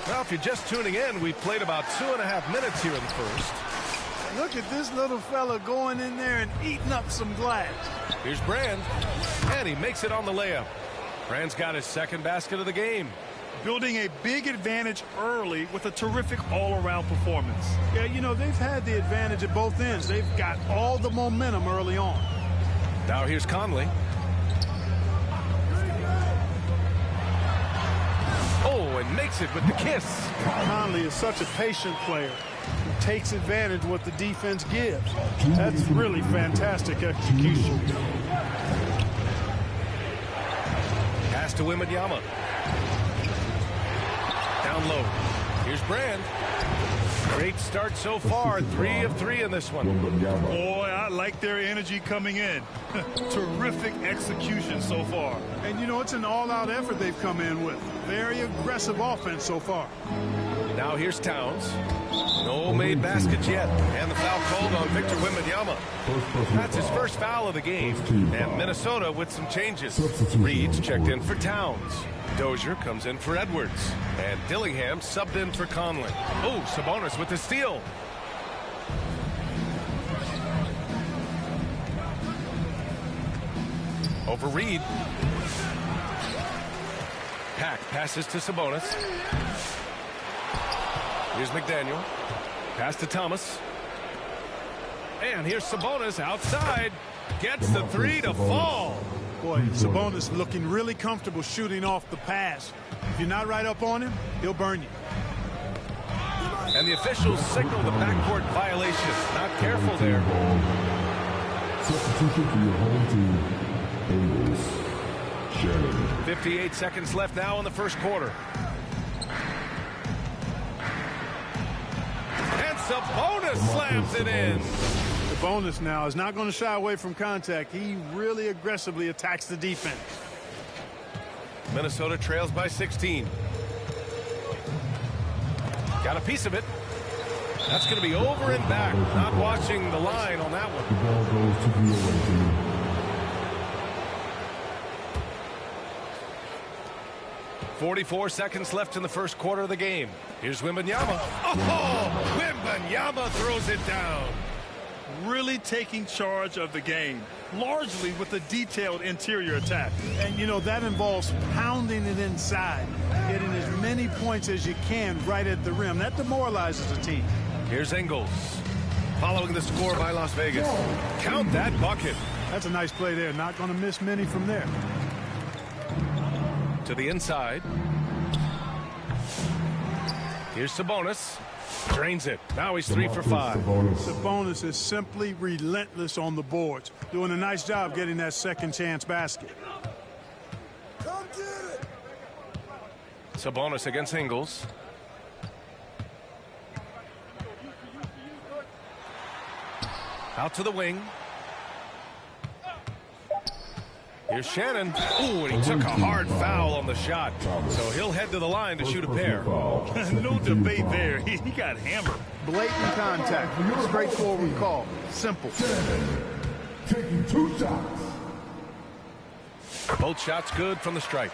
Well, if you're just tuning in, we've played about 2.5 minutes here in the first. Look at this little fella going in there and eating up some glass. Here's Brand, and he makes it on the layup. Brand's got his second basket of the game. Building a big advantage early with a terrific all-around performance. Yeah, you know, they've had the advantage at both ends. They've got all the momentum early on. Now here's Conley. Oh, and makes it with the kiss. Conley is such a patient player. He takes advantage of what the defense gives. That's really fantastic execution. Pass to Wembanyama. Down low. Here's Brand. Great start so far. 3 of 3 in this one. Boy, I like their energy coming in. Terrific execution so far. And, you know, it's an all-out effort they've come in with. Very aggressive offense so far. Now here's Towns. No made baskets yet. And the foul called on Victor Wembanyama. That's his first foul of the game. And Minnesota with some changes. Reed's checked in for Towns. Dozier comes in for Edwards. And Dillingham subbed in for Conley. Oh, Sabonis with the steal. Over Reed. Pack passes to Sabonis. Here's McDaniel. Pass to Thomas. And here's Sabonis outside. Gets the 3 to fall. Boy, Sabonis looking really comfortable shooting off the pass. If you're not right up on him, he'll burn you. And the officials signal the backcourt violation. Not careful there. Substitution for your home team, Ingles. Shannon. 58 seconds left now in the first quarter. And Sabonis slams it in. Sabonis now is not going to shy away from contact. He really aggressively attacks the defense. Minnesota trails by 16. Got a piece of it. That's going to be over and back. Not watching the line on that one. The ball goes to the away team. 44 seconds left in the first quarter of the game. Here's Wembanyama. Oh, Wembanyama throws it down. Really taking charge of the game, largely with a detailed interior attack. And, you know, that involves pounding it inside, getting as many points as you can right at the rim. That demoralizes a team. Here's Ingles. Following the score by Las Vegas. Count that bucket. That's a nice play there. Not going to miss many from there. To the inside. Here's Sabonis. Drains it. Now he's 3 for 5. Sabonis is simply relentless on the boards. Doing a nice job getting that second chance basket. Come get it. Sabonis against Ingles. Out to the wing. Here's Shannon. Ooh, and he took a hard foul on the shot. So he'll head to the line to shoot a pair. No debate there. He got hammered. Blatant contact. Straightforward call. Simple. Taking 2 shots. Both shots good from the stripe.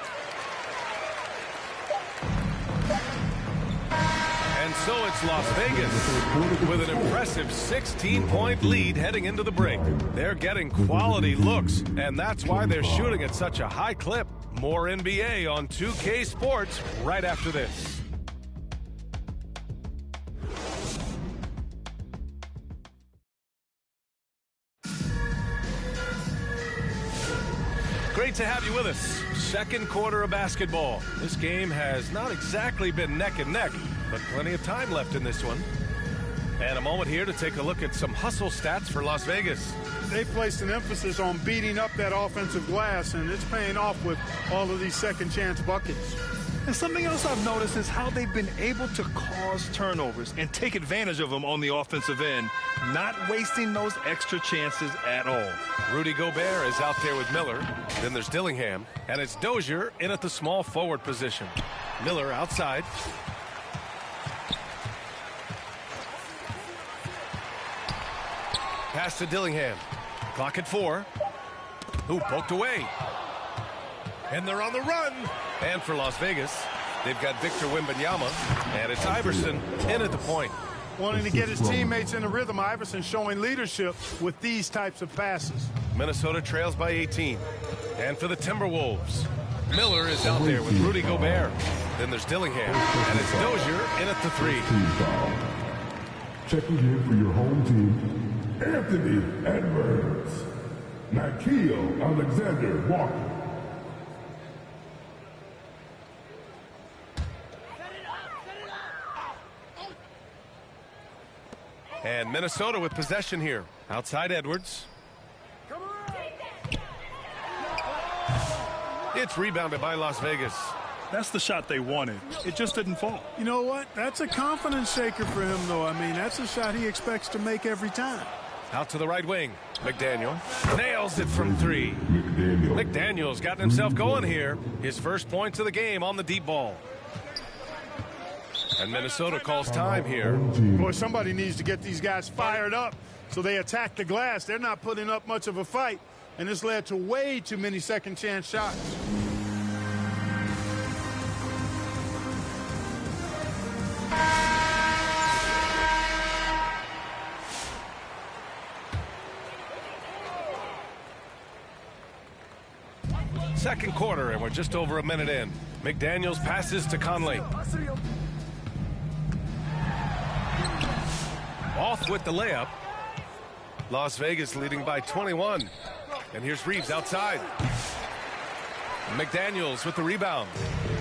And so it's Las Vegas with an impressive 16-point lead heading into the break. They're getting quality looks, and that's why they're shooting at such a high clip. More NBA on 2K Sports right after this. Great to have you with us. Second quarter of basketball. This game has not exactly been neck and neck, but plenty of time left in this one. And a moment here to take a look at some hustle stats for Las Vegas. They placed an emphasis on beating up that offensive glass, and it's paying off with all of these second chance buckets. And something else I've noticed is how they've been able to cause turnovers and take advantage of them on the offensive end, not wasting those extra chances at all. Rudy Gobert is out there with Miller. Then there's Dillingham, and it's Dozier in at the small forward position. Miller outside. Pass to Dillingham. Clock at 4. Ooh, poked away. And they're on the run. And for Las Vegas, They've got Victor Wembanyama, and it's Iverson in at the point. Wanting to get his teammates in a rhythm, Iverson showing leadership with these types of passes. Minnesota trails by 18. And for the Timberwolves, Miller is out there with Rudy Gobert. Then there's Dillingham, and it's Dozier in at the 3. Checking in for your home team, Anthony Edwards. Nikhil Alexander Walker. And Minnesota with possession here. Outside Edwards. It's rebounded by Las Vegas. That's the shot they wanted. It just didn't fall. You know what? That's a confidence shaker for him, though. I mean, that's a shot he expects to make every time. Out to the right wing. McDaniel nails it from 3. McDaniel's gotten himself going here. His first points of the game on the deep ball. And Minnesota calls time here. Boy, somebody needs to get these guys fired up so they attack the glass. They're not putting up much of a fight, and this led to way too many second chance shots. Second quarter, and we're just over a minute in. McDaniels passes to Conley. Off with the layup. Las Vegas leading by 21. And here's Reeves outside. McDaniels with the rebound.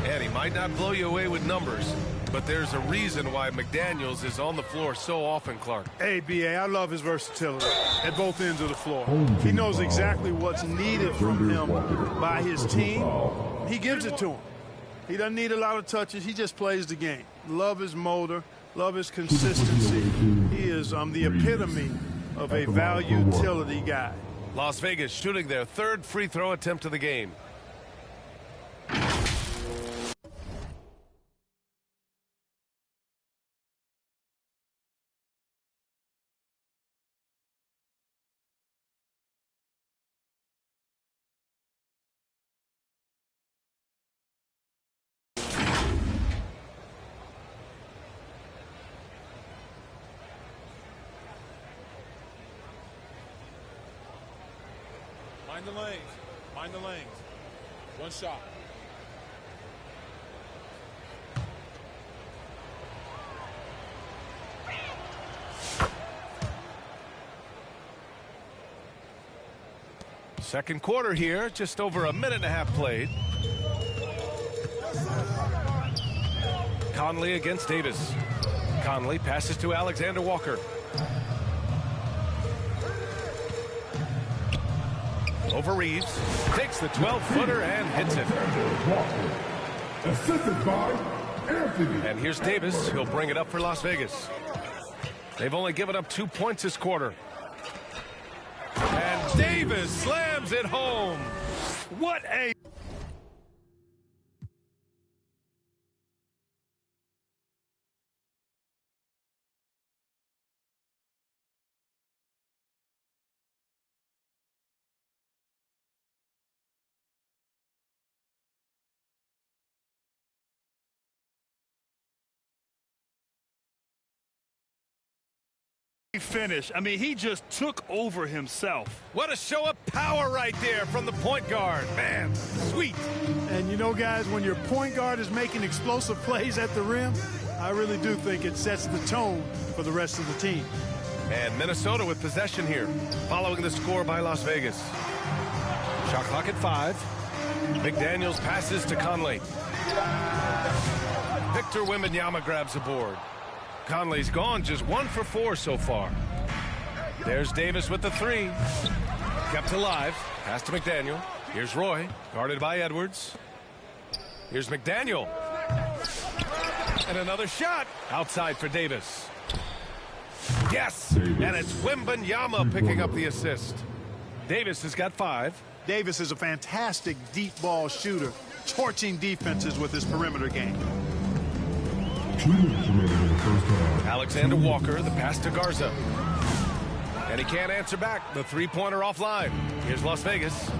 And he might not blow you away with numbers, but there's a reason why McDaniels is on the floor so often, Clark. Hey, B.A., I love his versatility at both ends of the floor. He knows exactly what's needed from him by his team. He gives it to him. He doesn't need a lot of touches. He just plays the game. Love his motor. Love his consistency. He is the epitome of a value utility guy. Las Vegas shooting their third free throw attempt of the game. Mind the lanes. Mind the lanes. One shot. Second quarter here, just over a minute and a half played. Conley against Davis. Conley passes to Alexander Walker. Over Reeves, takes the 12-footer and hits it. Assisted by Anthony. And here's Davis. He'll bring it up for Las Vegas. They've only given up 2 points this quarter. And Davis slams it home. What a... finish. I mean, he just took over himself. What a show of power right there from the point guard. Man, sweet. And you know, guys, when your point guard is making explosive plays at the rim, I really do think it sets the tone for the rest of the team. And Minnesota with possession here, following the score by Las Vegas. Shot clock at 5. McDaniels passes to Conley. Victor Wembanyama grabs the board. Conley's gone just 1 for 4 so far. There's Davis with the 3. Kept alive. Pass to McDaniel. Here's Roy, guarded by Edwards. Here's McDaniel. And another shot outside for Davis. Yes, and it's Wembanyama picking up the assist. Davis has got 5. Davis is a fantastic deep ball shooter, torching defenses with his perimeter game. Alexander Walker, the pass to Garza. And he can't answer back. The three-pointer offline. Here's Las Vegas.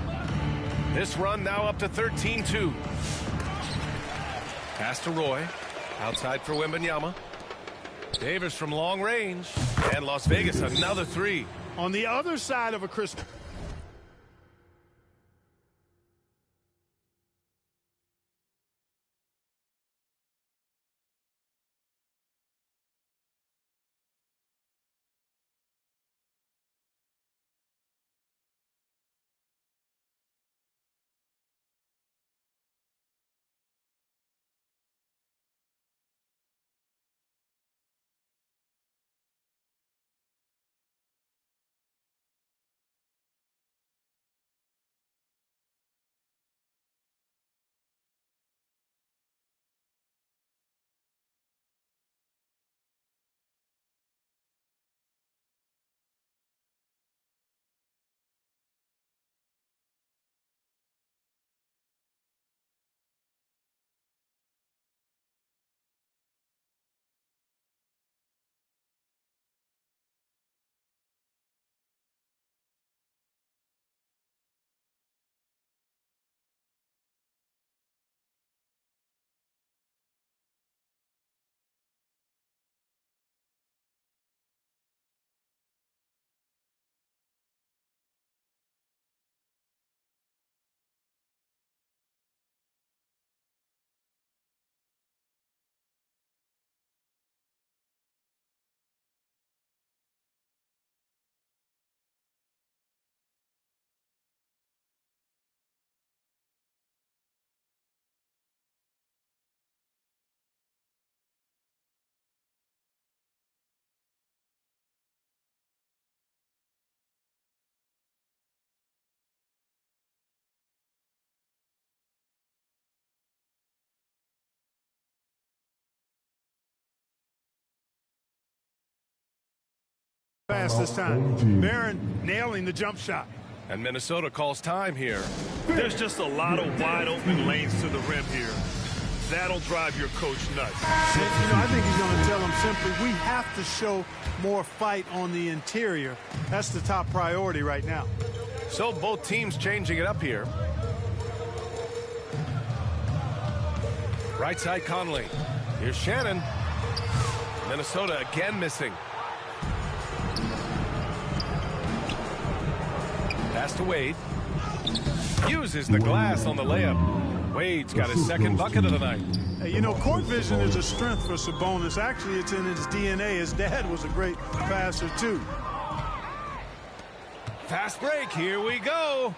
This run now up to 13-2. Pass to Roy. Outside for Wembanyama. Davis from long range. And Las Vegas, another three. On the other side of a Chris. Pass this time. Barron nailing the jump shot. And Minnesota calls time here. There's just a lot of wide open lanes to the rim here. That'll drive your coach nuts. And, I think he's going to tell them simply, we have to show more fight on the interior. That's the top priority right now. So both teams changing it up here. Right side Conley. Here's Shannon. Minnesota again missing. Pass to Wade. Uses the glass on the layup. Wade's got his second bucket of the night. Hey, court vision is a strength for Sabonis. Actually, it's in his DNA. His dad was a great passer, too. Fast break. Here we go.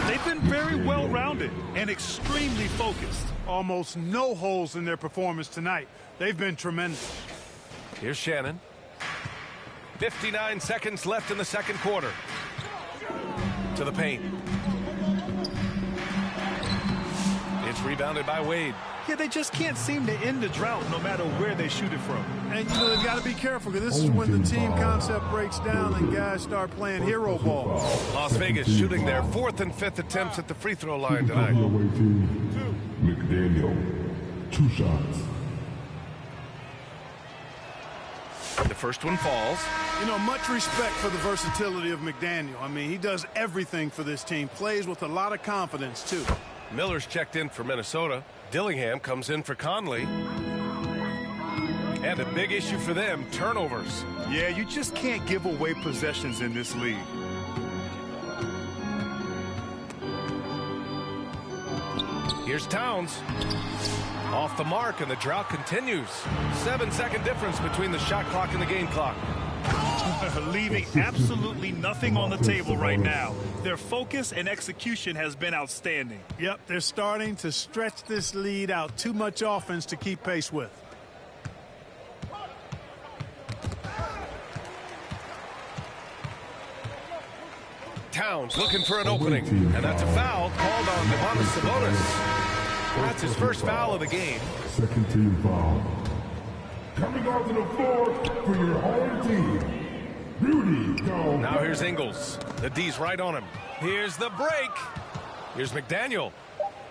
They've been very well-rounded and extremely focused. Almost no holes in their performance tonight. They've been tremendous. Here's Shannon. 59 seconds left in the second quarter. To the paint. It's rebounded by Wade. Yeah, they just can't seem to end the drought no matter where they shoot it from. And, they've got to be careful because this is when the team concept breaks down and guys start playing hero ball. Las Vegas shooting their fourth and fifth attempts at the free throw line tonight. McDaniel, 2 shots. The first one falls. Much respect for the versatility of McDaniel. I mean, he does everything for this team. Plays with a lot of confidence, too. Miller's checked in for Minnesota. Dillingham comes in for Conley. And a big issue for them, turnovers. Yeah, you just can't give away possessions in this league. Here's Towns. Off the mark, and the drought continues. 7-second difference between the shot clock and the game clock. Leaving absolutely nothing on the table right now. Their focus and execution has been outstanding. Yep, they're starting to stretch this lead out. Too much offense to keep pace with. Towns looking for an opening, and that's a foul called on Sabonis. That's his first foul of the game. Second team foul. Coming onto the floor for your home team. Rudy, go. Now here's Ingles. The D's right on him. Here's the break. Here's McDaniel.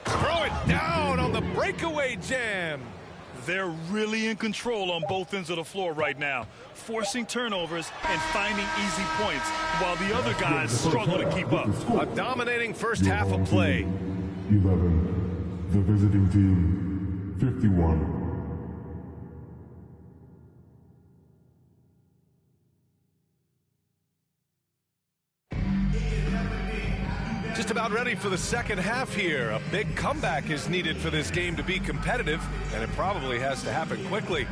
Throw it down on the breakaway jam. They're really in control on both ends of the floor right now, forcing turnovers and finding easy points while the other guys struggle to keep up. A dominating first half of play. 11. The visiting team. 51. Just about ready for the second half here. A big comeback is needed for this game to be competitive, and it probably has to happen quickly.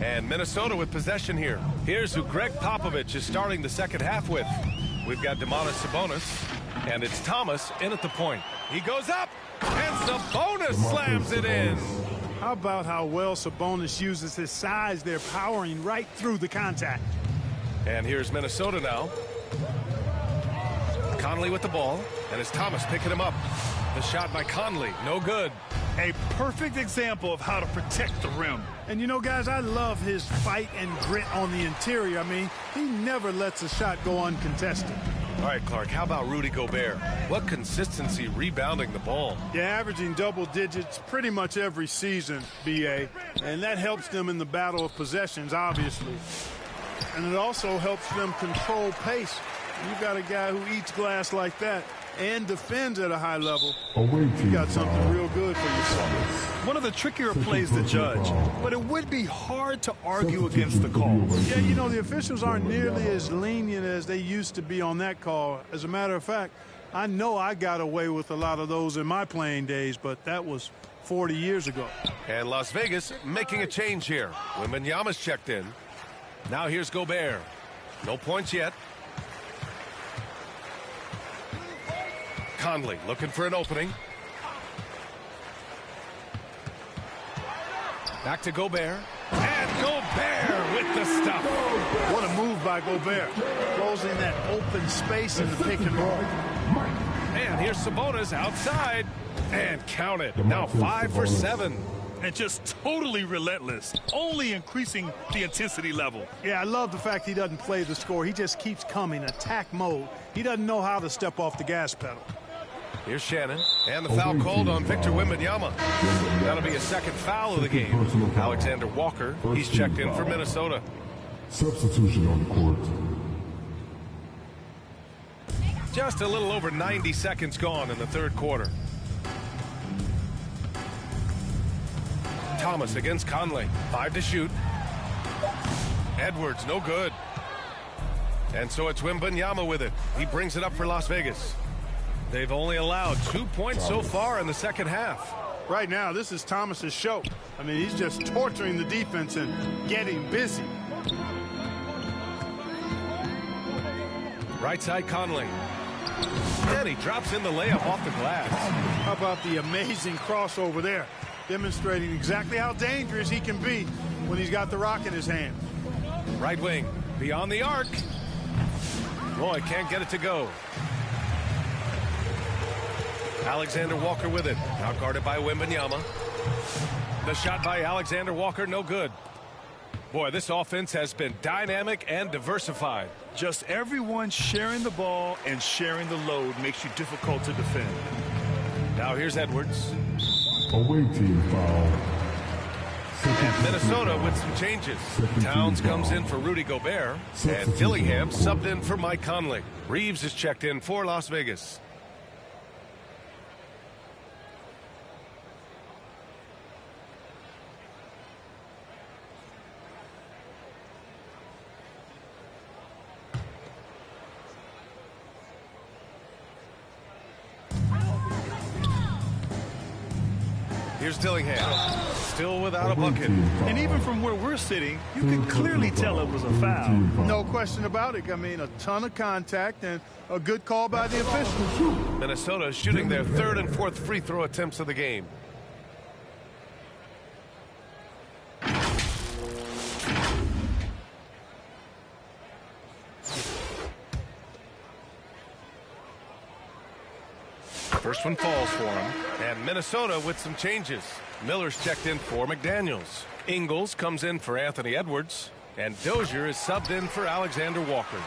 And Minnesota with possession here. Here's who Greg Popovich is starting the second half with. We've got Sabonis, and it's Thomas in at the point. He goes up, and Sabonis slams it in. How about how well Sabonis uses his size there, powering right through the contact. And here's Minnesota now. Conley with the ball, and it's Thomas picking him up. The shot by Conley, no good. A perfect example of how to protect the rim. And you know, guys, I love his fight and grit on the interior. I mean, he never lets a shot go uncontested. All right, Clark, how about Rudy Gobert? What consistency rebounding the ball. Yeah, averaging double digits pretty much every season, B.A., and that helps them in the battle of possessions, obviously. And it also helps them control pace. You've got a guy who eats glass like that and defends at a high level. You got something real good for yourself. One of the trickier plays to judge, but it would be hard to argue against the call. Yeah, you know, the officials aren't nearly as lenient as they used to be on that call. As a matter of fact, I know I got away with a lot of those in my playing days, but that was 40 years ago. And Las Vegas making a change here. Wembanyama's checked in. Now here's Gobert. No points yet. Conley looking for an opening. Back to Gobert. And Gobert with the stop. What a move by Gobert. Closing that open space in the pick and roll. And here's Sabonis outside. And count it. Now 5 for 7. And just totally relentless, only increasing the intensity level. Yeah, I love the fact he doesn't play the score. He just keeps coming, attack mode. He doesn't know how to step off the gas pedal. Here's Shannon, and the foul called on Victor Wembanyama. That'll be a second foul of the game. Alexander Walker, he's checked in for Minnesota. Substitution on the court. Just a little over 90 seconds gone in the third quarter. Thomas against Conley. 5 to shoot. Edwards, no good. And so it's Wembanyama with it. He brings it up for Las Vegas. They've only allowed 2 points so far in the second half. Right now, this is Thomas's show. I mean, he's just torturing the defense and getting busy. Right side Conley. And he drops in the layup off the glass. How about the amazing crossover there? Demonstrating exactly how dangerous he can be when he's got the rock in his hand. Right wing, beyond the arc. Roy can't get it to go. Alexander Walker with it. Now guarded by Wembanyama. The shot by Alexander Walker, no good. Boy, this offense has been dynamic and diversified. Just everyone sharing the ball and sharing the load makes you difficult to defend. Now here's Edwards. Away team foul. And Minnesota with some changes. Towns comes in for Rudy Gobert. And Dillingham subbed in for Mike Conley. Reeves is checked in for Las Vegas. Here's Dillingham, still without a bucket. And even from where we're sitting, you can clearly tell it was a foul. No question about it. I mean, a ton of contact and a good call by the officials. Minnesota shooting their third and fourth free throw attempts of the game. First one falls for him. And Minnesota with some changes. Miller's checked in for McDaniels. Ingles comes in for Anthony Edwards. And Dozier is subbed in for Alexander Walker.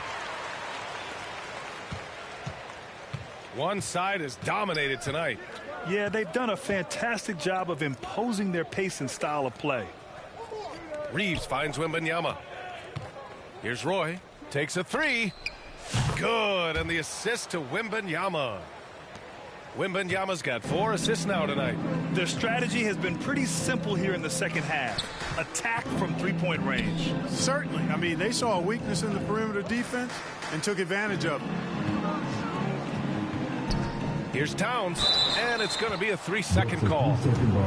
One side is dominated tonight. Yeah, they've done a fantastic job of imposing their pace and style of play. Reeves finds Wembanyama. Here's Roy. Takes a three. Good, and the assist to Wembanyama. Wembanyama's got 4 assists now tonight. Their strategy has been pretty simple here in the second half. Attack from three-point range. Certainly. I mean, they saw a weakness in the perimeter defense and took advantage of it. Here's Towns, and it's going to be a 3-second call.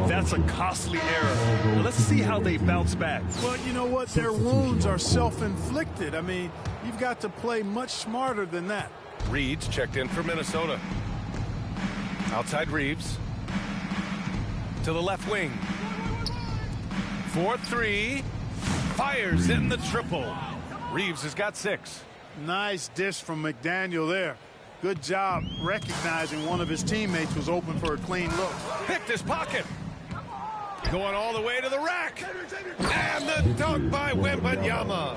That's a costly error. Let's see how they bounce back. Well, you know what? Their wounds are self-inflicted. I mean, you've got to play much smarter than that. Reed's checked in for Minnesota. Outside Reeves. To the left wing. 4-3. Fires in the triple. Reeves has got 6. Nice dish from McDaniel there. Good job recognizing one of his teammates was open for a clean look. Picked his pocket. Going all the way to the rack. And the dunk by Wembanyama.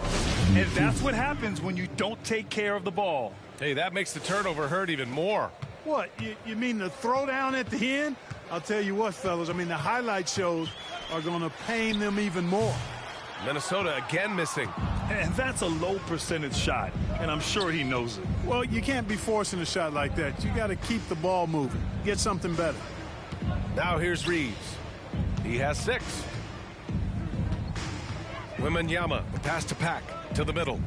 And that's what happens when you don't take care of the ball. Hey, that makes the turnover hurt even more. What, you mean the throwdown at the end? I'll tell you what, fellas, I mean, the highlight shows are going to pain them even more. Minnesota again missing. And that's a low percentage shot, and I'm sure he knows it. Well, you can't be forcing a shot like that. You got to keep the ball moving. Get something better. Now here's Reeves. He has 6. Wembanyama, the pass to Pack, to the middle.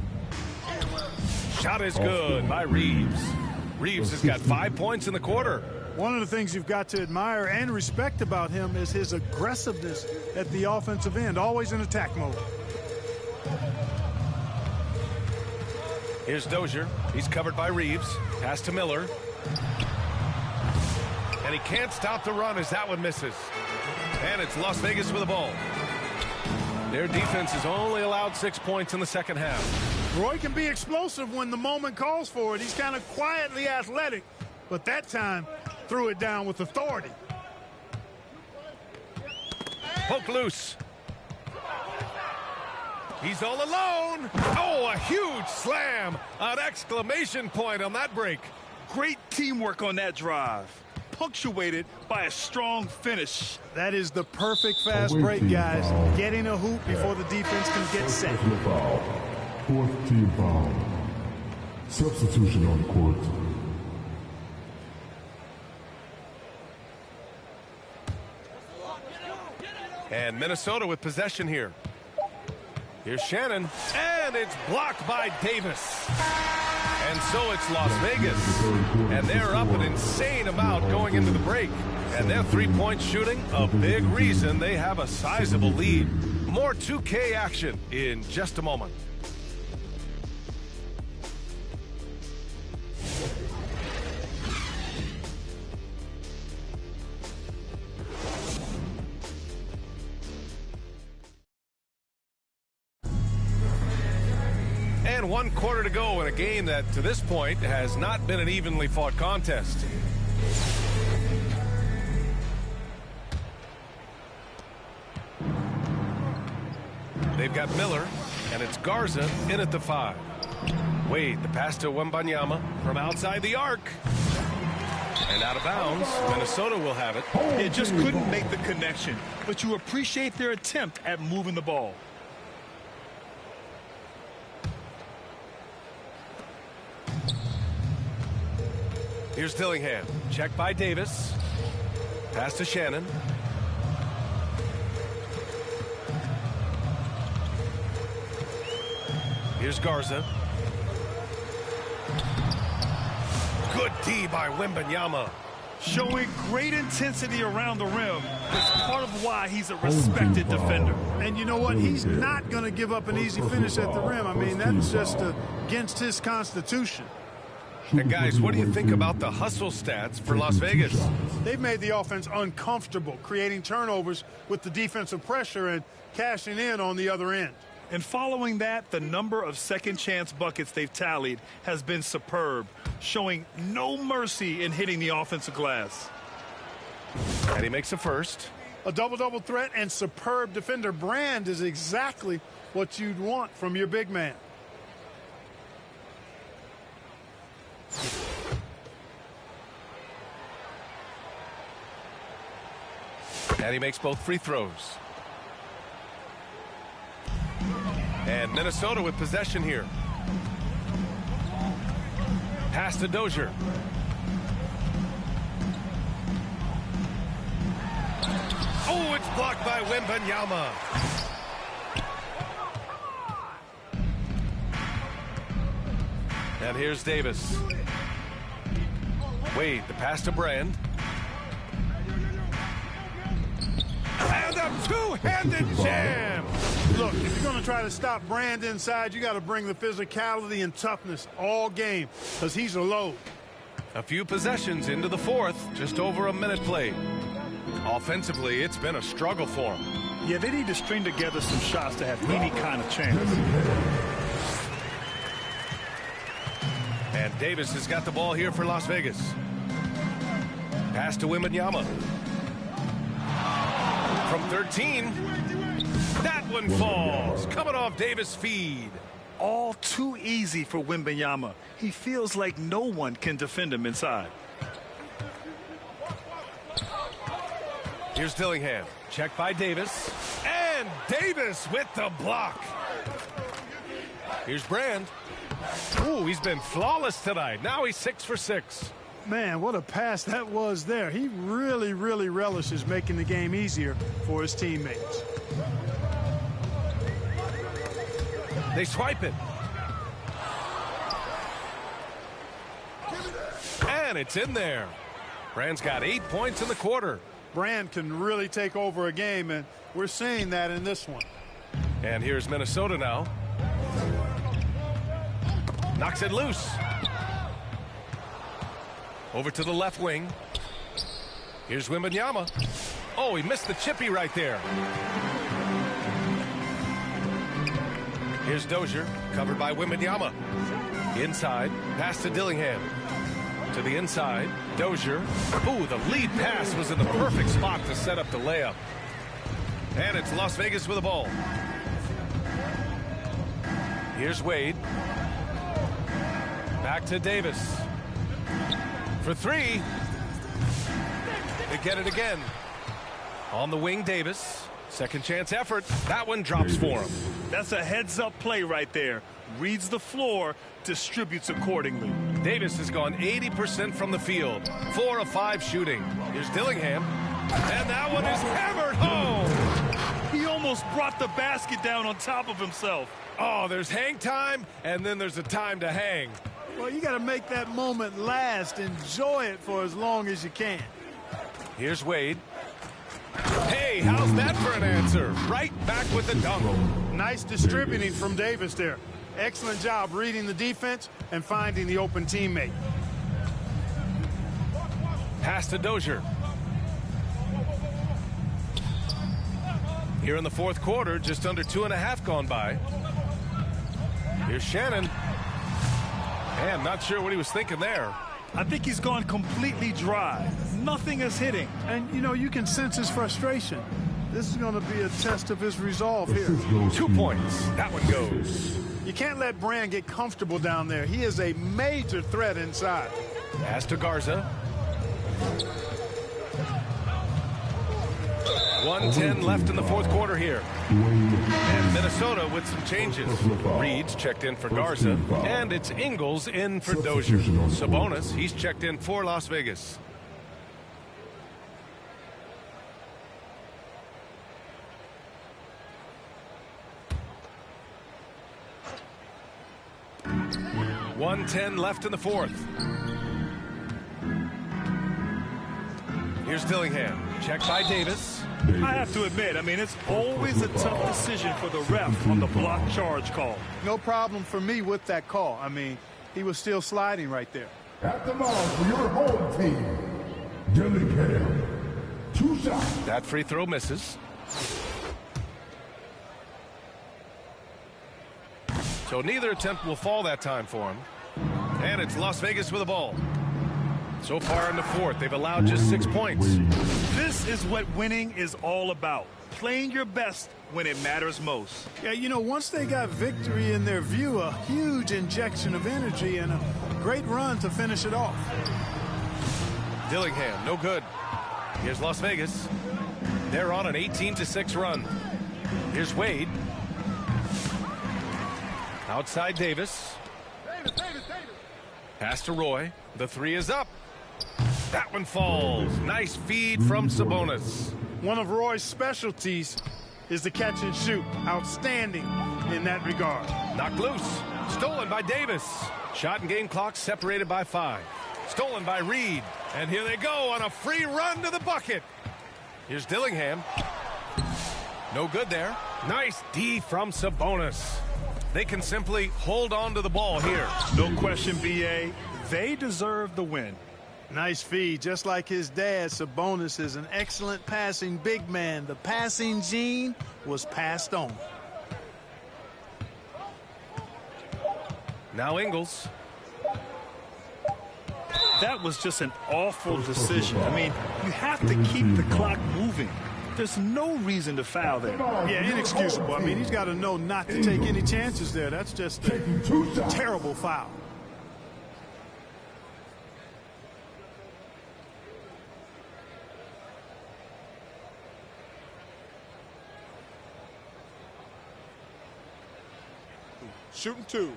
Shot is good by Reeves. Reeves has got 5 points in the quarter. One of the things you've got to admire and respect about him is his aggressiveness at the offensive end, always in attack mode. Here's Dozier. He's covered by Reeves. Pass to Miller. And he can't stop the run as that one misses. And it's Las Vegas with the ball. Their defense has only allowed 6 points in the second half. Roy can be explosive when the moment calls for it. He's kind of quietly athletic, but that time threw it down with authority. Poke loose. He's all alone. Oh, a huge slam. An exclamation point on that break. Great teamwork on that drive. Punctuated by a strong finish. That is the perfect fast break, guys. Getting a hoop before the defense can get set. 4th team foul. Substitution on court. And Minnesota with possession here. Here's Shannon, and it's blocked by Davis. And so it's Las Vegas, and they're up an insane amount going into the break. And their three-point shooting, a big reason they have a sizable lead. More 2K action in just a moment. And 1 quarter to go in a game that, to this point, has not been an evenly fought contest. They've got Miller, and it's Garza in at the 5. Wade, the pass to Wembanyama from outside the arc. And out of bounds, Minnesota will have it. It just couldn't make the connection, but you appreciate their attempt at moving the ball. Here's Dillingham. Check by Davis. Pass to Shannon. Here's Garza. Good D by Wembanyama. Showing great intensity around the rim. That's part of why he's a respected defender. And you know what? He's not going to give up an easy finish at the rim. I mean, that's just against his constitution. And guys, what do you think about the hustle stats for Las Vegas? They've made the offense uncomfortable, creating turnovers with the defensive pressure and cashing in on the other end. And following that, the number of second chance buckets they've tallied has been superb, showing no mercy in hitting the offensive glass. And he makes a first. A double-double threat and superb defender. Brand is exactly what you'd want from your big man. And he makes both free throws. And Minnesota with possession here. Pass to Dozier. Oh, it's blocked by Wembanyama. And here's Davis. Wade, the pass to Brand. And a two-handed jam. Look, if you're going to try to stop Brand inside, you got to bring the physicality and toughness all game, because he's a load. A few possessions into the fourth, just over a minute played. Offensively, it's been a struggle for him. Yeah, they need to string together some shots to have any kind of chance. And Davis has got the ball here for Las Vegas. Pass to Wembanyama. From 13. That one falls. Coming off Davis' feed. All too easy for Wembanyama. He feels like no one can defend him inside. Here's Dillingham. Check by Davis. And Davis with the block. Here's Brand. Ooh, he's been flawless tonight. Now he's 6 for 6. Man, what a pass that was there. He really, really relishes making the game easier for his teammates. They swipe it. And it's in there. Brand's got 8 points in the quarter. Brand can really take over a game, and we're seeing that in this one. And here's Minnesota now. Knocks it loose. Over to the left wing. Here's Wembanyama. Oh, he missed the chippy right there. Here's Dozier, covered by Wembanyama. Inside, pass to Dillingham. To the inside, Dozier. Ooh, the lead pass was in the perfect spot to set up the layup. And it's Las Vegas with the ball. Here's Wade. Back to Davis. For three. They get it again. On the wing, Davis. Second chance effort. That one drops for him. That's a heads-up play right there. Reads the floor, distributes accordingly. Davis has gone 80% from the field. 4 of 5 shooting. Here's Dillingham. And that one is hammered home. He almost brought the basket down on top of himself. Oh, there's hang time, and then there's a time to hang. Well, you got to make that moment last. Enjoy it for as long as you can. Here's Wade. Hey, how's that for an answer? Right back with the dunk. Nice distributing from Davis there. Excellent job reading the defense and finding the open teammate. Pass to Dozier. Here in the fourth quarter, just under 2.5 gone by. Here's Shannon. Man, not sure what he was thinking there. I think he's gone completely dry. Nothing is hitting. And, you know, you can sense his frustration. This is going to be a test of his resolve here. 2 points. That one goes. You can't let Brand get comfortable down there. He is a major threat inside. Pass to Garza. 1:10 left in the fourth quarter here. And Minnesota with some changes. Reed's checked in for Garza. And it's Ingles in for Dozier. Sabonis, he's checked in for Las Vegas. .110 left in the fourth. Here's Dillingham. Checked by Davis. I have to admit, I mean, it's always a tough decision for the ref on the block charge call. No problem for me with that call. I mean, he was still sliding right there. At the mark for your home team, Dillingham. 2 shots. That free throw misses. So neither attempt will fall that time for him. And it's Las Vegas with the ball. So far in the fourth, they've allowed just 6 points. This is what winning is all about. Playing your best when it matters most. Yeah, you know, once they got victory in their view, a huge injection of energy and a great run to finish it off. Dillingham, no good. Here's Las Vegas. They're on an 18-6 run. Here's Wade. Outside Davis. Pass to Roy. The three is up. That one falls. Nice feed from Sabonis. One of Roy's specialties is the catch and shoot. Outstanding in that regard. Knocked loose. Stolen by Davis. Shot and game clock separated by 5. Stolen by Reed. And here they go on a free run to the bucket. Here's Dillingham. No good there. Nice D from Sabonis. They can simply hold on to the ball here. No question, B.A. They deserve the win. Nice feed. Just like his dad, Sabonis is an excellent passing big man. The passing gene was passed on. Now Ingles. That was just an awful decision. I mean, you have to keep the clock moving. There's no reason to foul there. Yeah, inexcusable. I mean, he's got to know not to take any chances there. That's just a terrible foul. Shooting 2.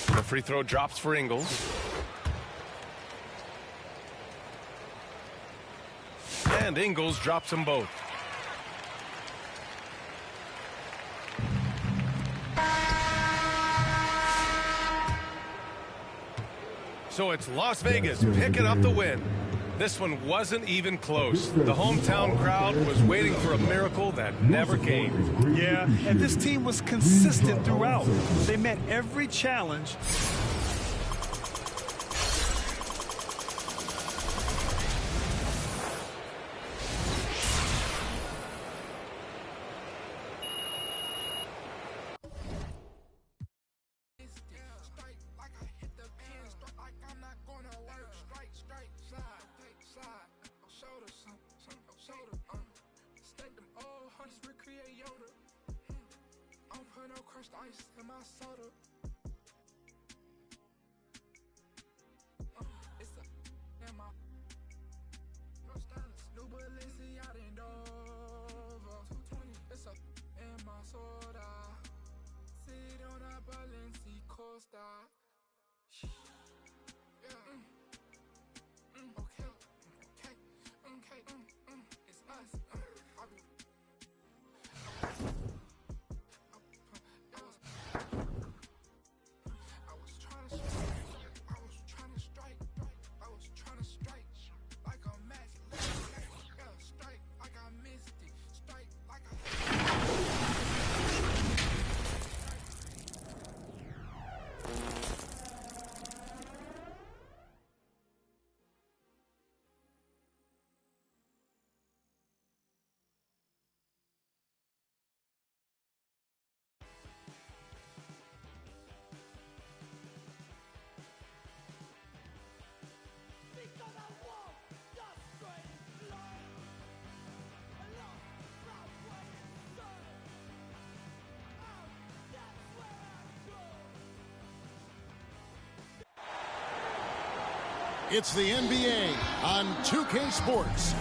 The free throw drops for Ingles. And Ingles drops them both. So it's Las Vegas picking up the win. This one wasn't even close. The hometown crowd was waiting for a miracle that never came. Yeah, and this team was consistent throughout. They met every challenge. It's the NBA on 2K Sports.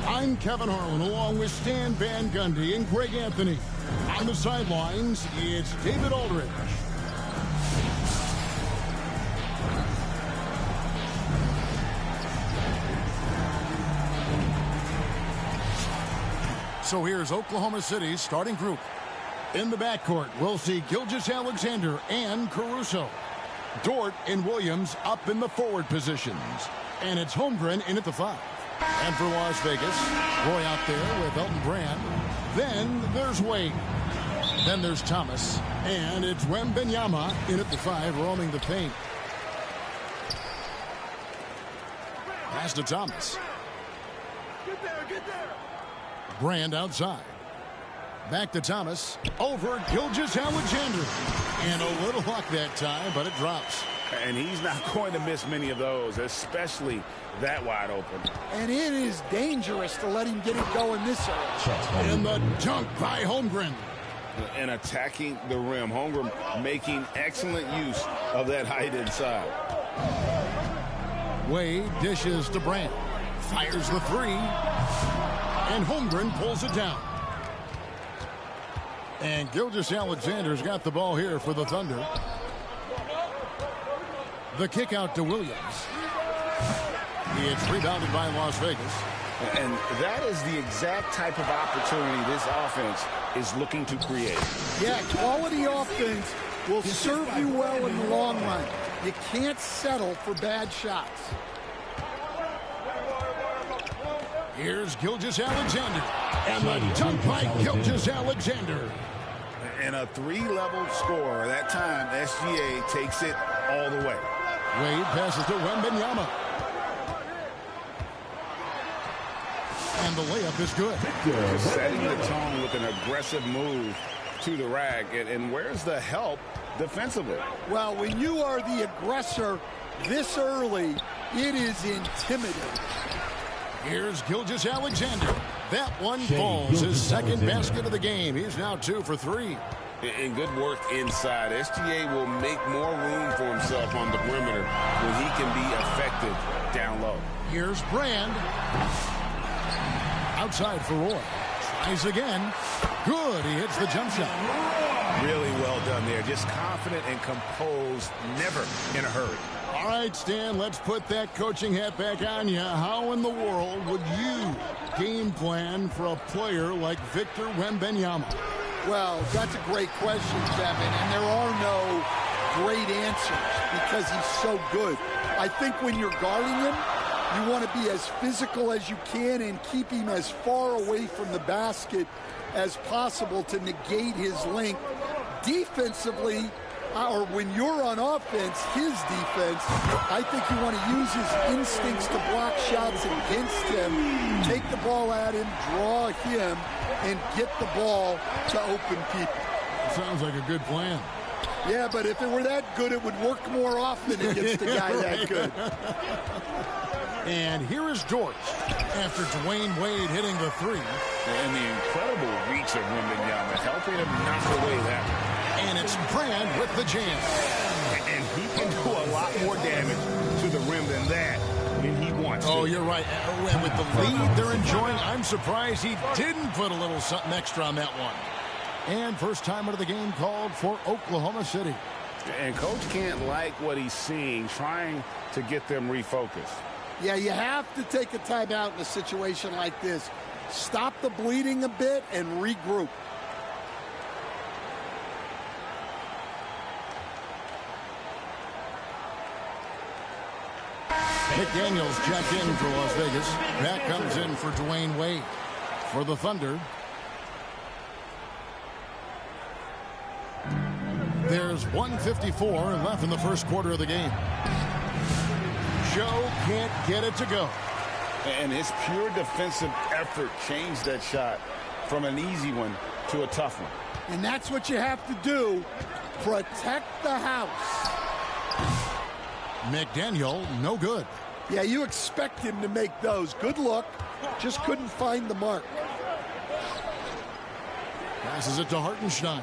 I'm Kevin Harlan along with Stan Van Gundy and Greg Anthony. On the sidelines, it's David Aldridge. So here's Oklahoma City's starting group. In the backcourt, we'll see Gilgeous-Alexander and Caruso. Dort and Williams up in the forward positions. And it's Holmgren in at the 5. And for Las Vegas, Roy out there with Elton Brand. Then there's Wade. Then there's Thomas. And it's Wembanyama in at the 5, roaming the paint. Pass to Thomas. Get there. Brand outside. Back to Thomas. Over Gilgeous-Alexander. And a little luck that time, but it drops. And he's not going to miss many of those, especially that wide open. And it is dangerous to let him get it going this early. And the dunk by Holmgren. And attacking the rim. Holmgren making excellent use of that height inside. Wade dishes to Brand. Fires the 3. And Holmgren pulls it down. And Gilgeous-Alexander's got the ball here for the Thunder. The kick out to Williams. It's rebounded by Las Vegas. And that is the exact type of opportunity this offense is looking to create. Yeah, quality offense will serve you well in the long run. You can't settle for bad shots. Here's Gilgeous-Alexander. And the dunk by Gilgeous-Alexander. And a three-level score. That time, SGA takes it all the way. Wade passes to Wembanyama. And the layup is good. Setting the tone with an aggressive move to the rack. And where's the help defensively? Well, when you are the aggressor this early, it is intimidating. Here's Gilgeous-Alexander. That one falls. His second basket of the game. He's now 2 for 3. And good work inside. SGA will make more room for himself on the perimeter when he can be effective down low. Here's Brand. Outside for Roy. Tries again. Good. He hits the jump shot. Really well done there. Just confident and composed, never in a hurry. All right, Stan, let's put that coaching hat back on you. How in the world would you game plan for a player like Victor Wembanyama? Well, that's a great question, Kevin, and there are no great answers because he's so good. I think when you're guarding him, you want to be as physical as you can and keep him as far away from the basket as possible to negate his length. Defensively, or when you're on offense, his defense, I think you want to use his instincts to block shots against him, take the ball at him, draw him, and get the ball to open people. Sounds like a good plan. Yeah, but if it were that good, it would work more often against a guy that good. And here is Dort after Dwayne Wade hitting the 3. And the incredible reach of Wembanyama helping him knock away that one. And it's Brand with the jam. And he can do a lot more damage to the rim than that when he wants to. Oh, you're right. And with the lead they're enjoying, I'm surprised he didn't put a little something extra on that one. And first time out of the game called for Oklahoma City. And Coach can't like what he's seeing, trying to get them refocused. Yeah, you have to take a timeout in a situation like this. Stop the bleeding a bit and regroup. McDaniels checked in for Las Vegas. That comes in for Dwayne Wade. For the Thunder, there's 1:54 left in the first quarter of the game. Joe can't get it to go. And his pure defensive effort changed that shot from an easy one to a tough one. And that's what you have to do. Protect the house. McDaniel, no good. Yeah, you expect him to make those. Good look. Just couldn't find the mark. Passes it to Hartenstein.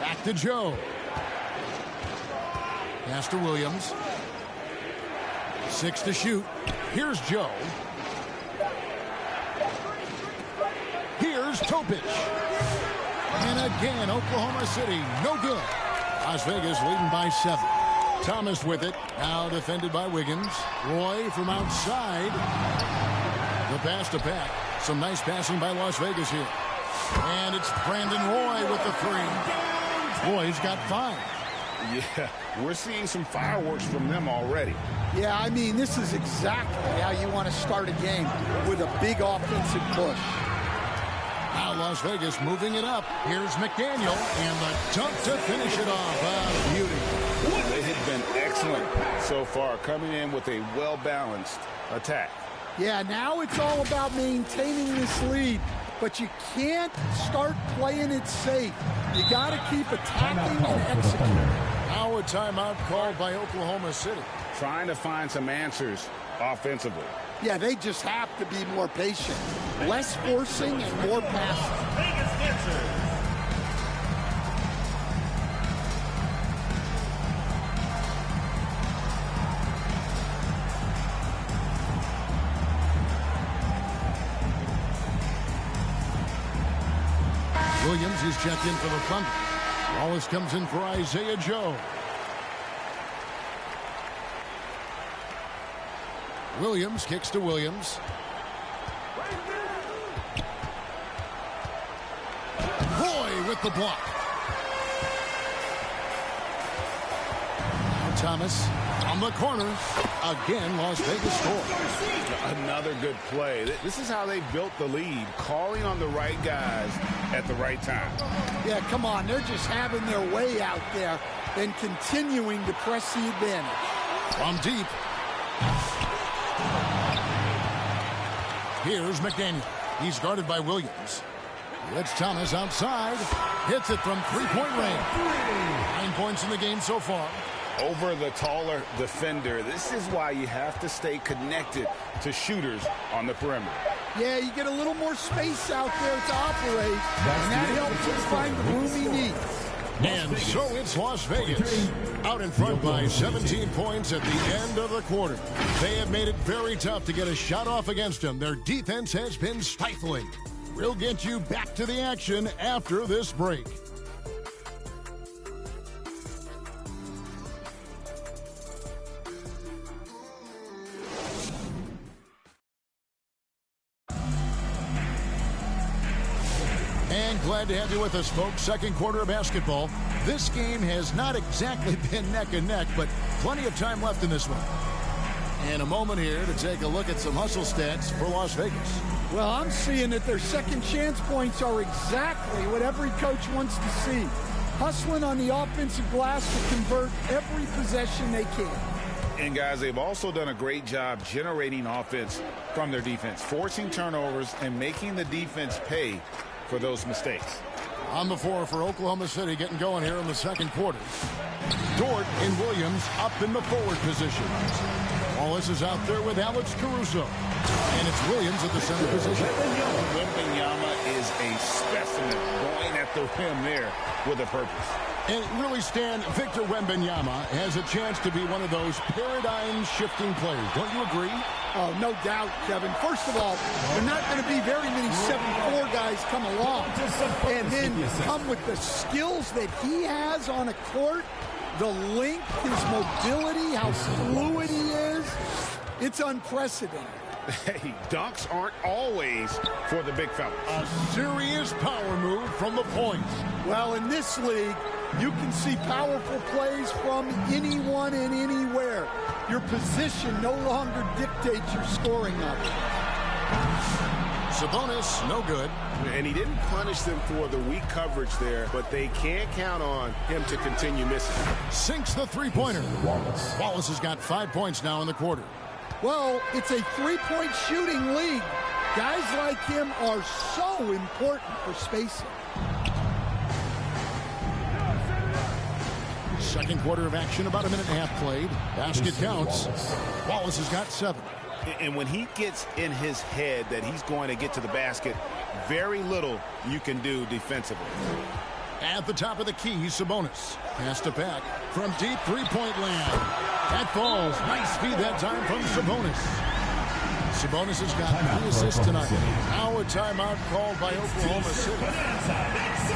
Back to Joe. Pass to Williams. 6 to shoot. Here's Joe. Here's Topic. And again, Oklahoma City, no good. Las Vegas leading by 7. Thomas with it. Now defended by Wiggins. Roy from outside. The pass to Pat. Some nice passing by Las Vegas here. And it's Brandon Roy with the 3. Roy's got 5. Yeah, we're seeing some fireworks from them already. Yeah, I mean, this is exactly how you want to start a game, with a big offensive push. Now Las Vegas moving it up. Here's McDaniel, and the dunk to finish it off. Beauty. They have been excellent so far, coming in with a well-balanced attack. Yeah, now it's all about maintaining this lead, but you can't start playing it safe. You got to keep attacking and executing. Now a timeout called by Oklahoma City. Trying to find some answers offensively. Yeah, they just have to be more patient. Less forcing and more passing. Williams, he's checked in for the Thunder. Wallace comes in for Isaiah Joe. Williams kicks to Williams. Roy with the block. Now Thomas on the corner. Again, Las Vegas score. Another good play. This is how they built the lead, calling on the right guys at the right time. Yeah, come on. They're just having their way out there and continuing to press the advantage. From deep. Here's McDaniel. He's guarded by Williams. It's Thomas outside. Hits it from three-point range. 9 points in the game so far. Over the taller defender. This is why you have to stay connected to shooters on the perimeter. Yeah, you get a little more space out there to operate, and that helps him find the room he needs. And so it's Las Vegas, out in front by 17 points at the end of the quarter. They have made it very tough to get a shot off against them. Their defense has been stifling. We'll get you back to the action after this break. And glad to have you with us, folks. Second quarter of basketball. This game has not exactly been neck and neck, but plenty of time left in this one. And a moment here to take a look at some hustle stats for Las Vegas. Well, I'm seeing that their second chance points are exactly what every coach wants to see. Hustling on the offensive glass to convert every possession they can. And guys, they've also done a great job generating offense from their defense, forcing turnovers and making the defense pay for those mistakes. On the floor for Oklahoma City, getting going here in the second quarter. Dort and Williams up in the forward positions. Wallace is out there with Alex Caruso. And it's Williams at the center position. Wembanyama is a specimen, going at the rim there with a purpose. And really, Stan, Victor Wembanyama has a chance to be one of those paradigm-shifting players. Don't you agree? Oh, no doubt, Kevin. First of all, there are not going to be very many 7'4" guys come along and then come with the skills that he has on a court, the length, his mobility, how fluid he is. It's unprecedented. Hey, dunks aren't always for the big fellas. A serious power move from the point. Well, in this league, you can see powerful plays from anyone and anywhere. Your position no longer dictates your scoring up. Sabonis, no good. And he didn't punish them for the weak coverage there, but they can't count on him to continue missing. Sinks the three-pointer. Wallace has got 5 points now in the quarter. Well, it's a three-point shooting league. Guys like him are so important for spacing. Second quarter of action, about a minute and a half played. Basket counts. Wallace has got 7. And when he gets in his head that he's going to get to the basket, very little you can do defensively. At the top of the key, Sabonis. Pass to back from deep three-point land. That falls. Nice feed that time from Sabonis. Sabonis has got 3 assists tonight. Now a timeout called by Oklahoma City.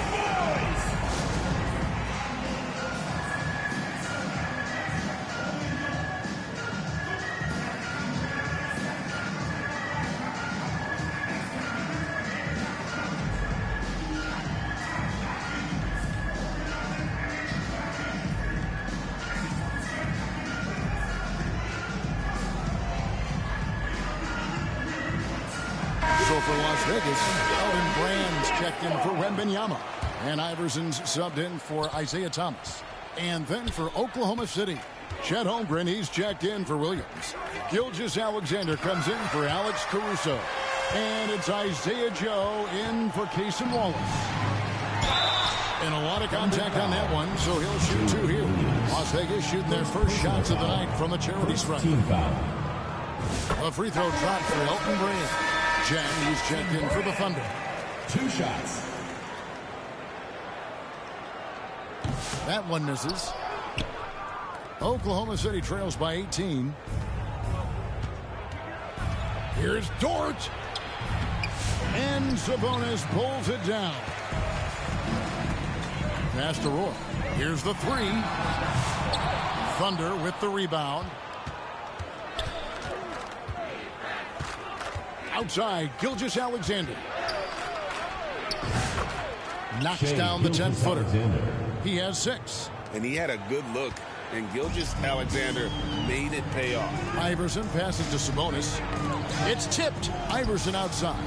So for Las Vegas, Elton Brand's checked in for Wembanyama. And Iverson's subbed in for Isaiah Thomas. And then for Oklahoma City, Chet Holmgren, he's checked in for Williams. Gilgeous-Alexander comes in for Alex Caruso. And it's Isaiah Joe in for Cason Wallace. And a lot of contact on that one, so he'll shoot 2 here. Las Vegas shooting their first shots of the night from the charity stripe. A free throw drop for Elton Brand. Jen, he's checked in for the Thunder. 2 shots. That one misses. Oklahoma City trails by 18. Here's Dort. And Sabonis pulls it down. pass to Roy. Here's the three. Thunder with the rebound. Outside, Gilgeous-Alexander. Knocks down the 10-footer. He has 6. And he had a good look, and Gilgeous-Alexander made it pay off. Iverson passes to Sabonis. It's tipped. Iverson outside.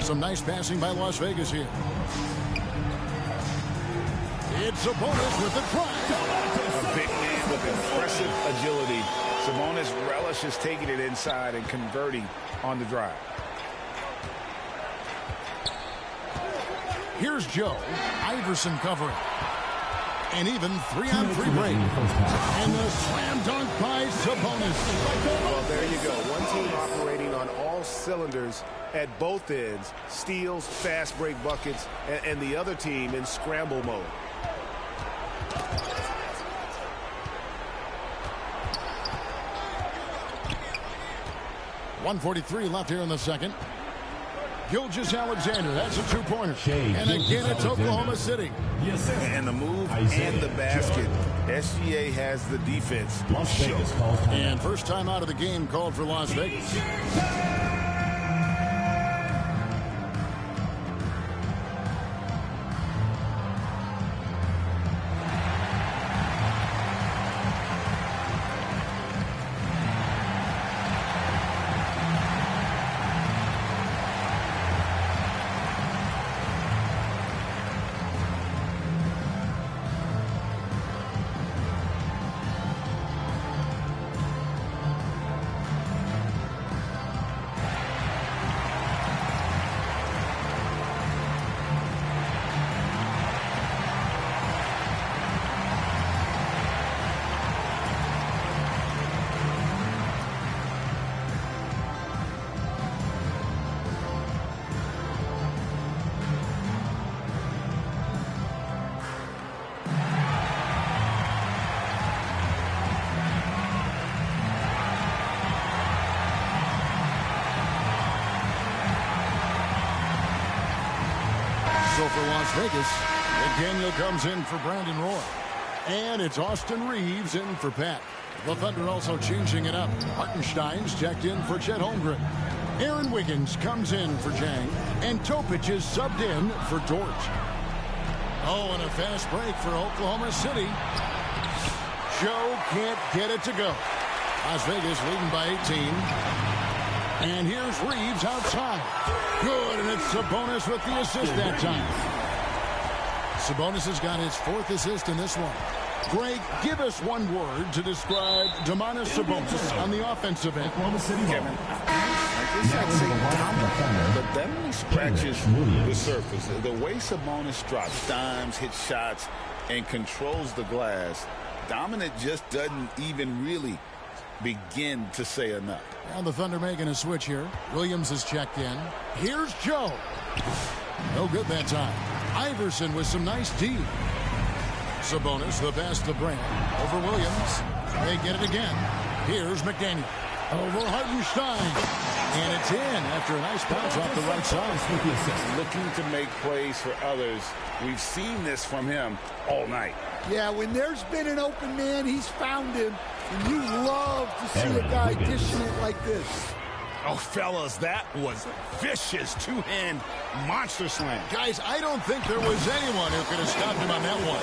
Some nice passing by Las Vegas here. It's Sabonis with the drive. A big man with impressive agility. Sabonis relishes taking it inside and converting on the drive. Here's Joe. Iverson covering. And even 3-on-3 break. And the slam dunk by Sabonis. Well, there you go. One team operating on all cylinders at both ends. Steals, fast break buckets, and the other team in scramble mode. .143 left here in the second. Gilgeous-Alexander, that's a two-pointer. And again, it's Oklahoma City. Yes, sir. And the move and the basket. SGA has the defense. And first time out of the game called for Las Vegas. So for Las Vegas, McDaniel comes in for Brandon Roy. And it's Austin Reeves in for Pat. The Thunder also changing it up. Hartenstein's checked in for Chet Holmgren. Aaron Wiggins comes in for Jang. And Topic is subbed in for Dort. Oh, and a fast break for Oklahoma City. Joe can't get it to go. Las Vegas leading by 18. And here's Reeves outside. Good, and it's Sabonis with the assist that time. Sabonis has got his 4th assist in this one. Greg, give us one word to describe Domantas Sabonis on the offensive end. Kevin, I guess I'd say dominant, but that only scratches the surface. The way Sabonis drops dimes, hits shots, and controls the glass, dominant just doesn't even really begin to say enough. And the Thunder making a switch here. Williams is checked in. Here's Joe. No good that time. Iverson with some nice D. Sabonis, the pass to Brand. Over Williams. They get it again. Here's McDaniel. Over Hartenstein. And it's in after a nice bounce off the right side. Looking to make plays for others. We've seen this from him all night. Yeah, when there's been an open man, he's found him. And you love to see a guy dishing it like this. Oh, fellas, that was vicious two-hand monster slam. Guys, I don't think there was anyone who could have stopped him on that one.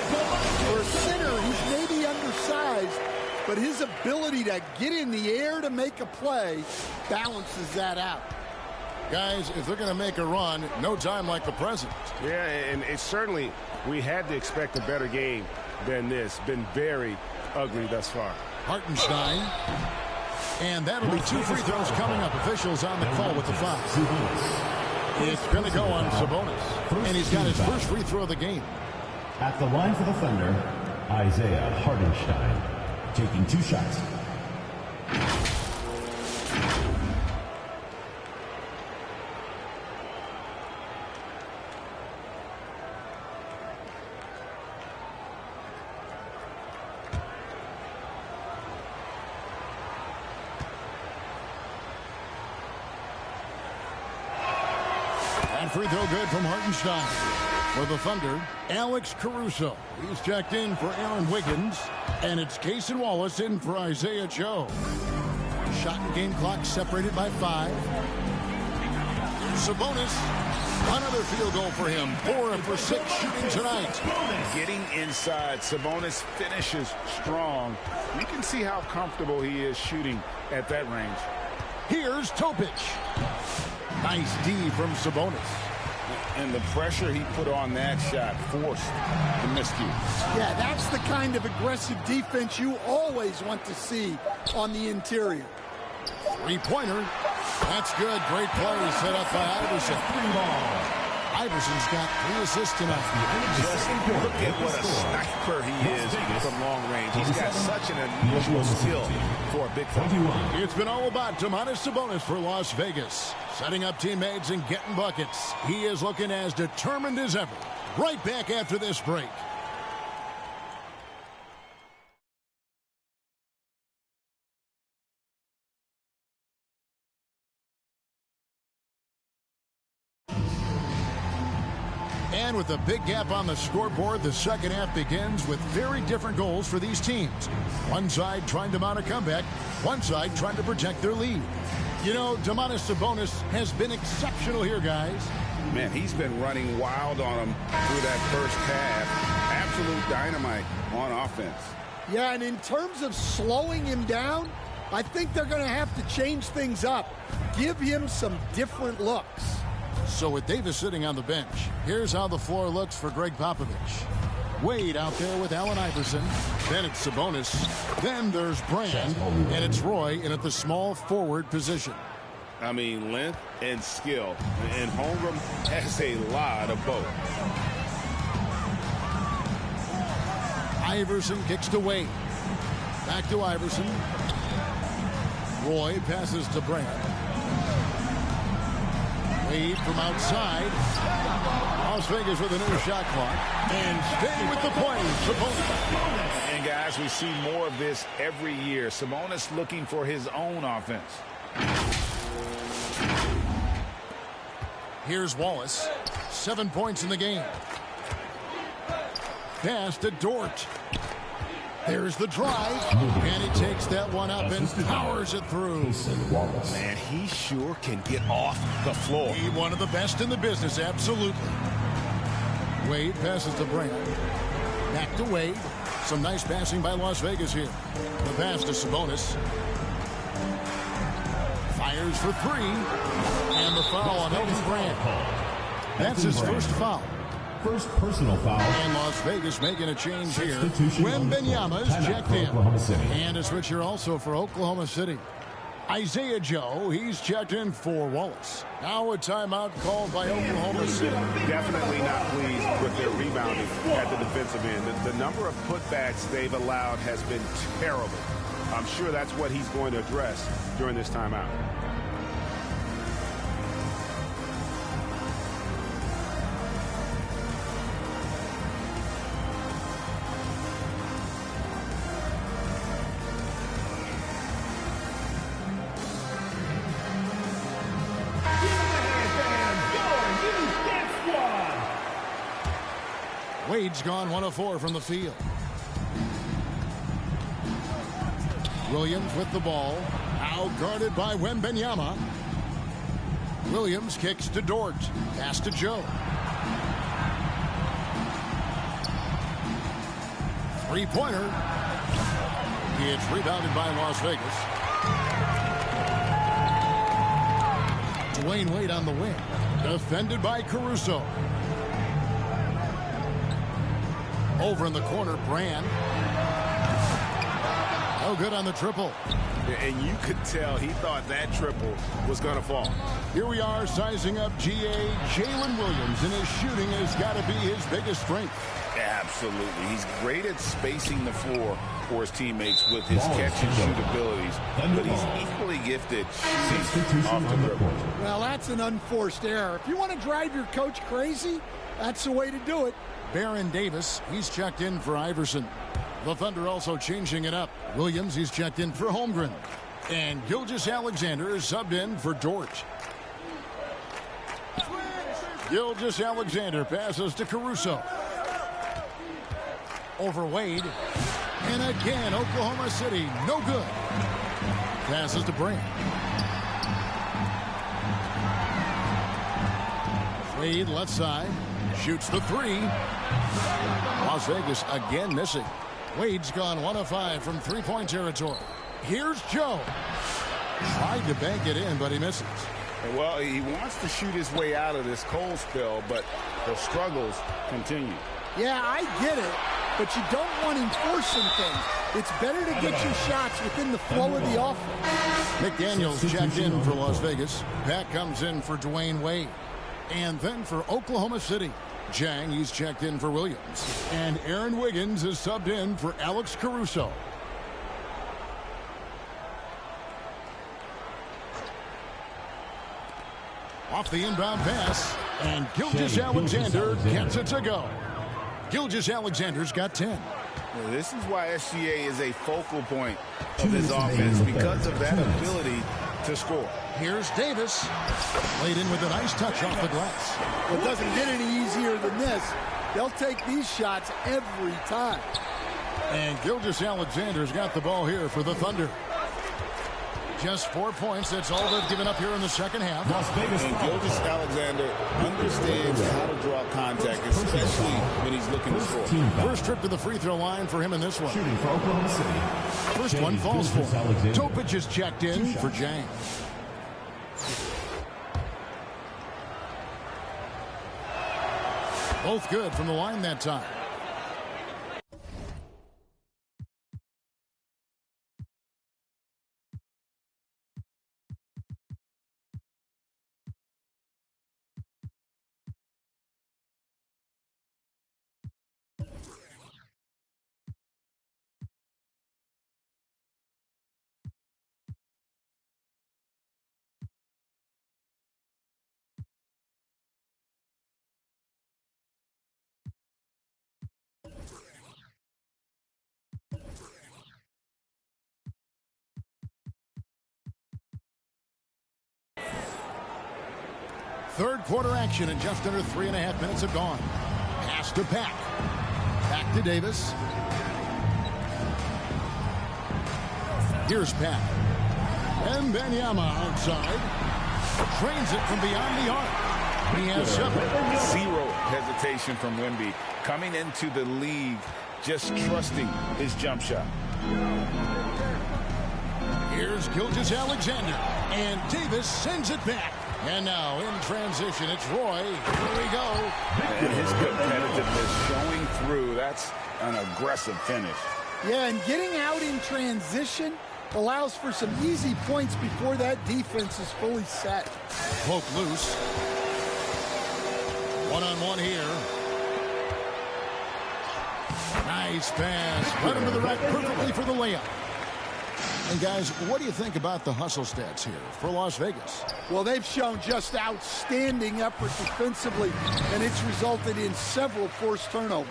For a center, he's maybe undersized, but his ability to get in the air to make a play balances that out. Guys, if they're going to make a run, no time like the present. Yeah, and it's certainly, we had to expect a better game than this. Been very ugly thus far. Hartenstein. And that'll be 2 free throws coming up. Officials on the call with the foul. It's going to go on Sabonis. And he's got his first free throw of the game. At the line for the Thunder, Isaiah Hartenstein, taking 2 shots. And free throw good from Hartenstein. For the Thunder, Alex Caruso. He's checked in for Aaron Wiggins. And it's Casey Wallace in for Isaiah Joe. Shot and game clock separated by 5. Sabonis. Another field goal for him. 4 for 6 shooting tonight. Getting inside. Sabonis finishes strong. You can see how comfortable he is shooting at that range. Here's Topic. Nice D from Sabonis. And the pressure he put on that shot forced the miscue. Yeah, that's the kind of aggressive defense you always want to see on the interior. Three-pointer. That's good. Great play set up by Iverson. Iverson's got 3 assists tonight. Just look at what a sniper he is from long range. He's got such an unusual skill for a big fella. It's been all about Domantas Sabonis for Las Vegas. Setting up teammates and getting buckets. He is looking as determined as ever. Right back after this break. And with a big gap on the scoreboard, the second half begins with very different goals for these teams. One side trying to mount a comeback, one side trying to protect their lead. You know, Domantas Sabonis has been exceptional here, guys. Man, he's been running wild on him through that first half. Absolute dynamite on offense. Yeah, and in terms of slowing him down, I think they're going to have to change things up. Give him some different looks. So with Davis sitting on the bench, here's how the floor looks for Greg Popovich. Wade out there with Allen Iverson. Then it's Sabonis. Then there's Brand. And it's Roy in at the small forward position. I mean, length and skill. And Holmgren has a lot of both. Iverson kicks to Wade. Back to Iverson. Roy passes to Brand. Wade from outside. Las Vegas with a new shot clock. And staying with the play, Sabonis. And guys, we see more of this every year. Sabonis looking for his own offense. Here's Wallace. 7 points in the game. Pass to Dort. There's the drive. And he takes that one up and powers it through. Man, he sure can get off the floor. He one of the best in the business, absolutely. Wade passes to Brand. Back to Wade. Some nice passing by Las Vegas here. The pass to Sabonis. Fires for 3. And the foul on Elton Brand. That's his first foul. First personal foul. And Las Vegas making a change here. Wembanyama's checked in. And a switch here also for Oklahoma City. Isaiah Joe, he's checked in for Wallace. Now a timeout called by Oklahoma City. Definitely not pleased with their rebounding at the defensive end. The number of putbacks they've allowed has been terrible. I'm sure that's what he's going to address during this timeout. Wade's gone 1 of 4 from the field. Williams with the ball. Now guarded by Wembanyama. Williams kicks to Dort. Pass to Joe. 3-pointer. It's rebounded by Las Vegas. Dwayne Wade on the wing. Defended by Caruso. Over in the corner, Brand. No good on the triple. And you could tell he thought that triple was going to fall. Here we are sizing up GA Jalen Williams, and his shooting has got to be his biggest strength. Absolutely. He's great at spacing the floor for his teammates with his catch and shoot abilities, but he's equally gifted shooting off the dribble. Well, that's an unforced error. If you want to drive your coach crazy, that's the way to do it. Baron Davis, he's checked in for Iverson. The Thunder also changing it up. Williams, he's checked in for Holmgren. And Gilgeous-Alexander is subbed in for Dort. Gilgeous-Alexander passes to Caruso. Over Wade. And again, Oklahoma City, no good. Passes to Brand. Wade left side. Shoots the three. Las Vegas again missing. Wade's gone 1 of 5 from three-point territory. Here's Joe. Tried to bank it in, but he misses. Well, he wants to shoot his way out of this cold spell, but the struggles continue. Yeah, I get it, but you don't want him forcing things. It's better to get your shots within the flow of the offense. McDaniels checked in for Las Vegas. Pat comes in for Dwayne Wade. And then for Oklahoma City, Jang, he's checked in for Williams. And Aaron Wiggins is subbed in for Alex Caruso. Off the inbound pass, and Gilgeous-Alexander gets it to go. Gilgeous-Alexander's got 10. Well, this is why SGA is a focal point of his offense, because of that ability to score. Here's Davis. Laid in with a nice touch off the glass. Well, it doesn't get any easier than this. They'll take these shots every time. And Gilgeous-Alexander's got the ball here for the Thunder. Just 4 points. That's all they've given up here in the second half. And Gilgeous-Alexander understands how to draw contact, especially when he's looking to score. First trip to the free throw line for him in this one. Shooting for Oklahoma City. First one falls for him. Topic is checked in for Jang. Both good from the line that time. Third quarter action, and just under 3.5 minutes have gone. Pass to Pack. Back to Davis. Here's Pack. And Benyama outside. Trains it from beyond the arc. He has 7. Zero hesitation from Wemby. Coming into the league, just trusting his jump shot. Here's Gilgeous-Alexander. And Davis sends it back. And now in transition, it's Roy. Here we go. And his competitiveness showing through. That's an aggressive finish. Yeah, and getting out in transition allows for some easy points before that defense is fully set. Poke loose. One-on-one here. Nice pass. Right under the rack perfectly for the layup. And guys, what do you think about the hustle stats here for Las Vegas? Well, they've shown just outstanding effort defensively, and it's resulted in several forced turnovers.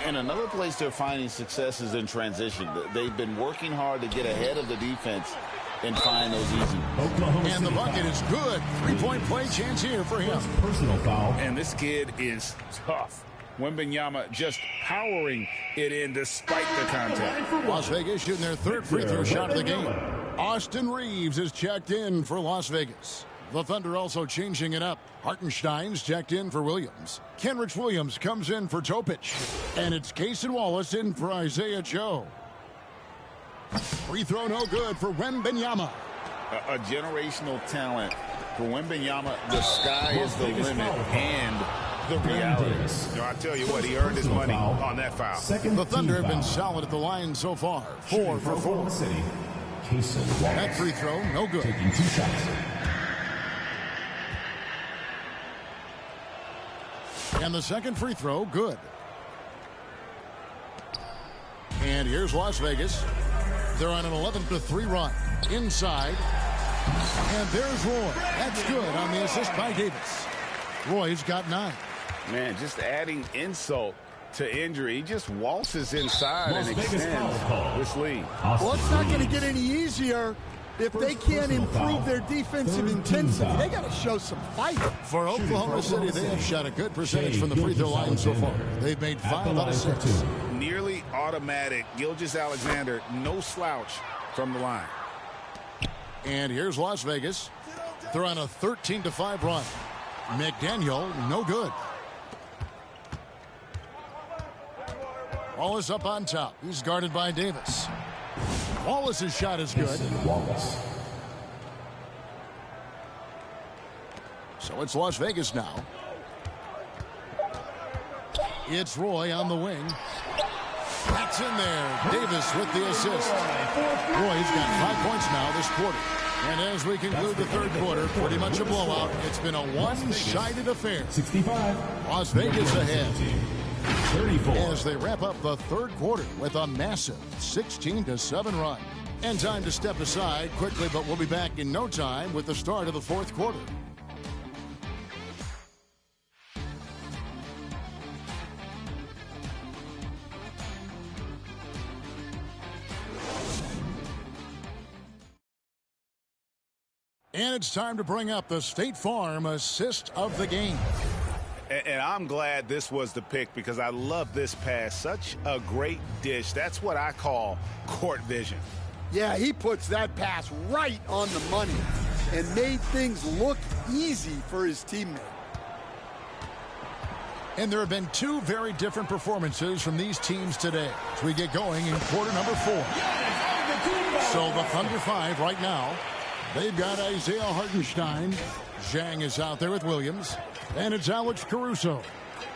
And another place they're finding success is in transition. They've been working hard to get ahead of the defense and find those easy. And the bucket is good. Three-point play chance here for him. Personal foul. And this kid is tough. Wembanyama just powering it in despite the contact. Las Vegas shooting their third free throw shot of the game. Austin Reeves is checked in for Las Vegas. The Thunder also changing it up. Hartenstein's checked in for Williams. Kenrich Williams comes in for Topic. And it's Cason Wallace in for Isaiah Joe. Free throw no good for Wembanyama. A generational talent for Wembanyama. The sky is the limit and the reality. No, I tell you what, he earned his money on that foul. The Thunder have been solid at the line so far. 4 for 4. That free throw, no good. Taking 2 shots. And the second free throw, good. And here's Las Vegas. They're on an 11-3 run. Inside. And there's Roy. That's good on the assist by Davis. Roy's got 9. Man, just adding insult to injury. He just waltzes inside and extends this lead. Well, it's not going to get any easier If they can't improve their defensive intensity, they got to show some fight. For Oklahoma City, they have shot a good percentage from the free throw line so far. They've made 5 out of 6. Nearly automatic. Gilgeous-Alexander, no slouch from the line. And here's Las Vegas. They're on a 13-5 run. McDaniel, no good. Wallace up on top. He's guarded by Davis. Wallace's shot is good. So it's Las Vegas now. It's Roy on the wing. That's in there. Davis with the assist. Roy's got 5 points now this quarter. And as we conclude the third quarter, pretty much a blowout. It's been a one-sided affair. 65. Las Vegas ahead. 34. As they wrap up the third quarter with a massive 16-7 run. And time to step aside quickly, but we'll be back in no time with the start of the fourth quarter. And it's time to bring up the State Farm assist of the game. And I'm glad this was the pick because I love this pass. Such a great dish. That's what I call court vision. Yeah, he puts that pass right on the money and made things look easy for his teammate. And there have been 2 very different performances from these teams today as we get going in quarter number 4. So the Thunder 5 right now. They've got Isaiah Hartenstein. Zhang is out there with Williams. And it's Alex Caruso.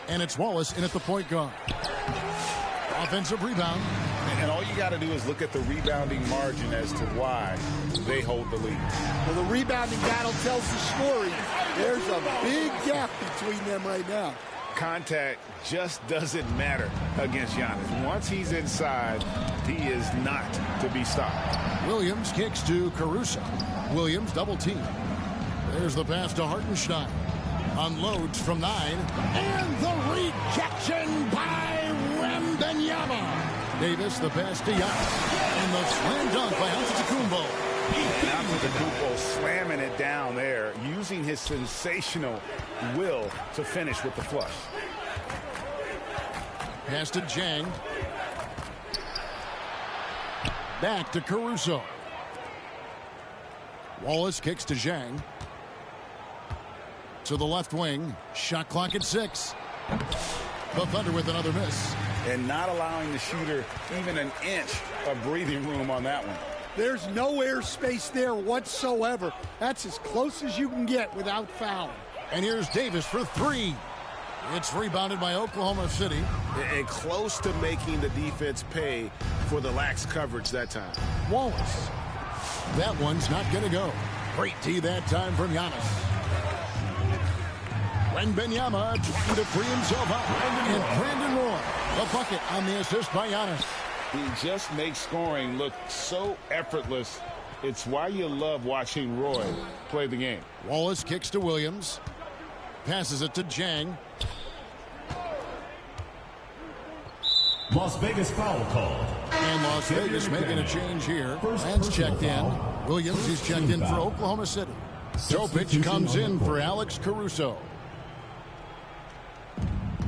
And it's Wallace in at the point guard. Offensive rebound. And all you got to do is look at the rebounding margin as to why they hold the lead. Well, the rebounding battle tells the story. There's a big gap between them right now. Contact just doesn't matter against Giannis. Once he's inside, he is not to be stopped. Williams kicks to Caruso. Williams double team. There's the pass to Hartenstein. Unloads from 9. And the rejection by Wembanyama. Davis the pass to Giannis. And the slam dunk by Antetokounmpo. Antetokounmpo slamming it down there, using his sensational will to finish with the flush. Pass to Zhang. Back to Caruso. Wallace kicks to Zhang. To the left wing. Shot clock at 6. The Thunder with another miss. And not allowing the shooter even an inch of breathing room on that one. There's no airspace there whatsoever. That's as close as you can get without fouling. And here's Davis for 3. It's rebounded by Oklahoma City. And close to making the defense pay for the lax coverage that time. Wallace. That one's not going to go. Great D that time from Giannis. Wembanyama trying to free himself up. And Brandon Roy, the bucket on the assist by Giannis. He just makes scoring look so effortless. It's why you love watching Roy play the game. Wallace kicks to Williams. Passes it to Zhang. Las Vegas foul called. And Las Vegas making a change here. Man's checked in. Williams is checked in for Oklahoma City. Topic comes in for Alex Caruso.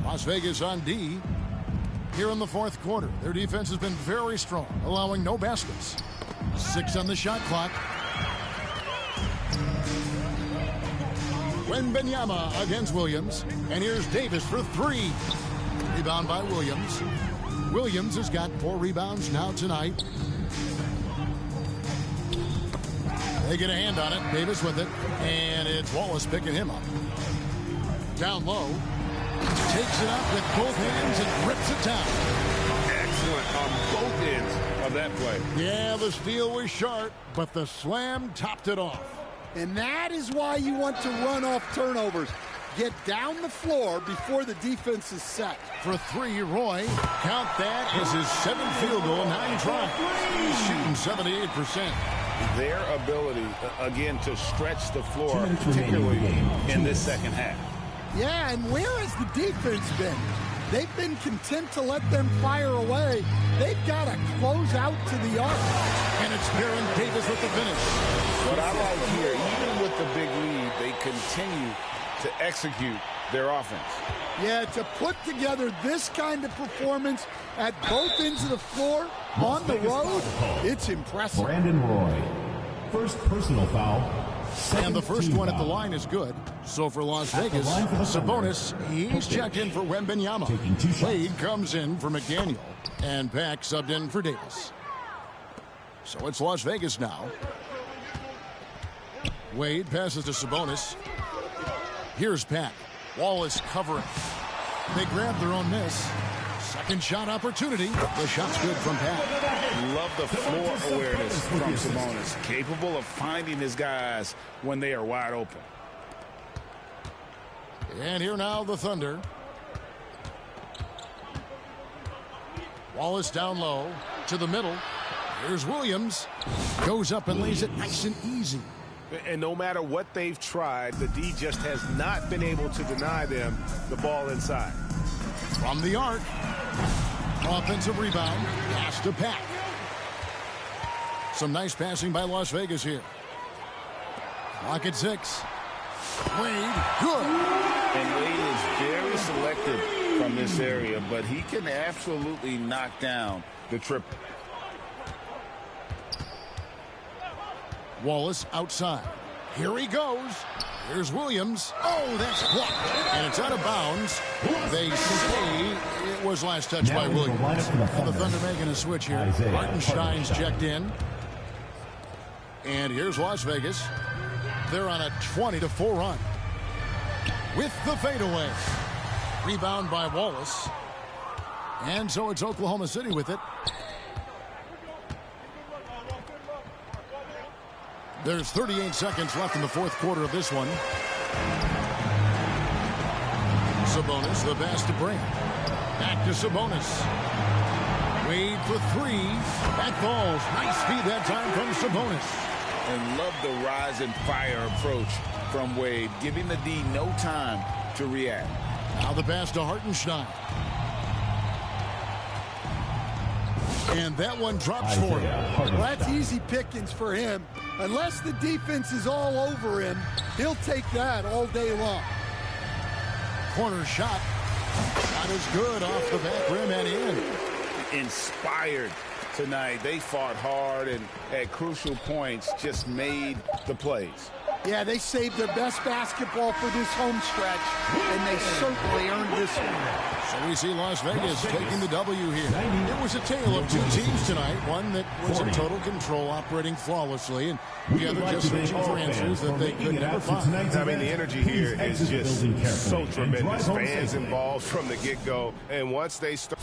Las Vegas on D. Here in the fourth quarter, their defense has been very strong, allowing no baskets. 6 on the shot clock. Wembanyama against Williams. And here's Davis for 3. Rebound by Williams. Williams has got 4 rebounds now tonight. They get a hand on it. Davis with it. And it's Wallace picking him up. Down low. Takes it up with both hands and rips it down. Excellent on both ends of that play. Yeah, the steal was sharp, but the slam topped it off. And that is why you want to run off turnovers. Get down the floor before the defense is set. For 3, Roy. Count that as his 7th field goal, 9 tries. He's shooting 78%. Their ability, again, to stretch the floor, particularly in this second half. Yeah, and where has the defense been? They've been content to let them fire away. They've got to close out to the arc. And it's Baron Davis with the finish. What I like here, even with the big lead, they continue to execute their offense. Yeah, to put together this kind of performance at both ends of the floor on the road, it's impressive. Brandon Roy. First personal foul. And the first one at the line is good. So for Las Vegas, Sabonis, he's checked in for Wembanyama. Wade comes in for McDaniel. And Pack subbed in for Davis. So it's Las Vegas now. Wade passes to Sabonis. Here's Pack. Wallace covering. They grab their own miss. Second shot opportunity. The shot's good from Pack. Love the floor awareness from Sabonis. Capable of finding his guys when they are wide open. And here now the Thunder. Wallace down low to the middle. Here's Williams. Goes up and lays it nice and easy. And no matter what they've tried, the D just has not been able to deny them the ball inside. From the arc. Offensive rebound. Pass to Pack. Some nice passing by Las Vegas here. Clock at 6. Wade, good. And Wade is very selective from this area, but he can absolutely knock down the triple. Wallace outside. Here he goes. Here's Williams. Oh, that's blocked. And it's out of bounds. They say it was last touched by Williams. And the Thunder making a switch here. Hartenstein's checked in. And here's Las Vegas. They're on a 20-4 run. With the fadeaway. Rebound by Wallace. And so it's Oklahoma City with it. There's 38 seconds left in the fourth quarter of this one. Sabonis, the pass to Brand. Back to Sabonis. Wade for 3. That falls. Nice speed that time from Sabonis. And love the rise and fire approach from Wade, giving the D no time to react. Now the pass to Hartenstein. And that one drops for him. Well, that's easy pickings for him. Unless the defense is all over him, he'll take that all day long. Corner shot. Shot is good off the back rim and in. Inspired tonight. They fought hard and at crucial points just made the plays. Yeah, they saved their best basketball for this home stretch, and they certainly earned this one. So we see Las Vegas taking the W here. It was a tale of two teams tonight. One that was in total control, operating flawlessly, and the other just searching for answers that they could never find. I mean, the energy here is just so tremendous. Fans involved from the get-go, and once they start...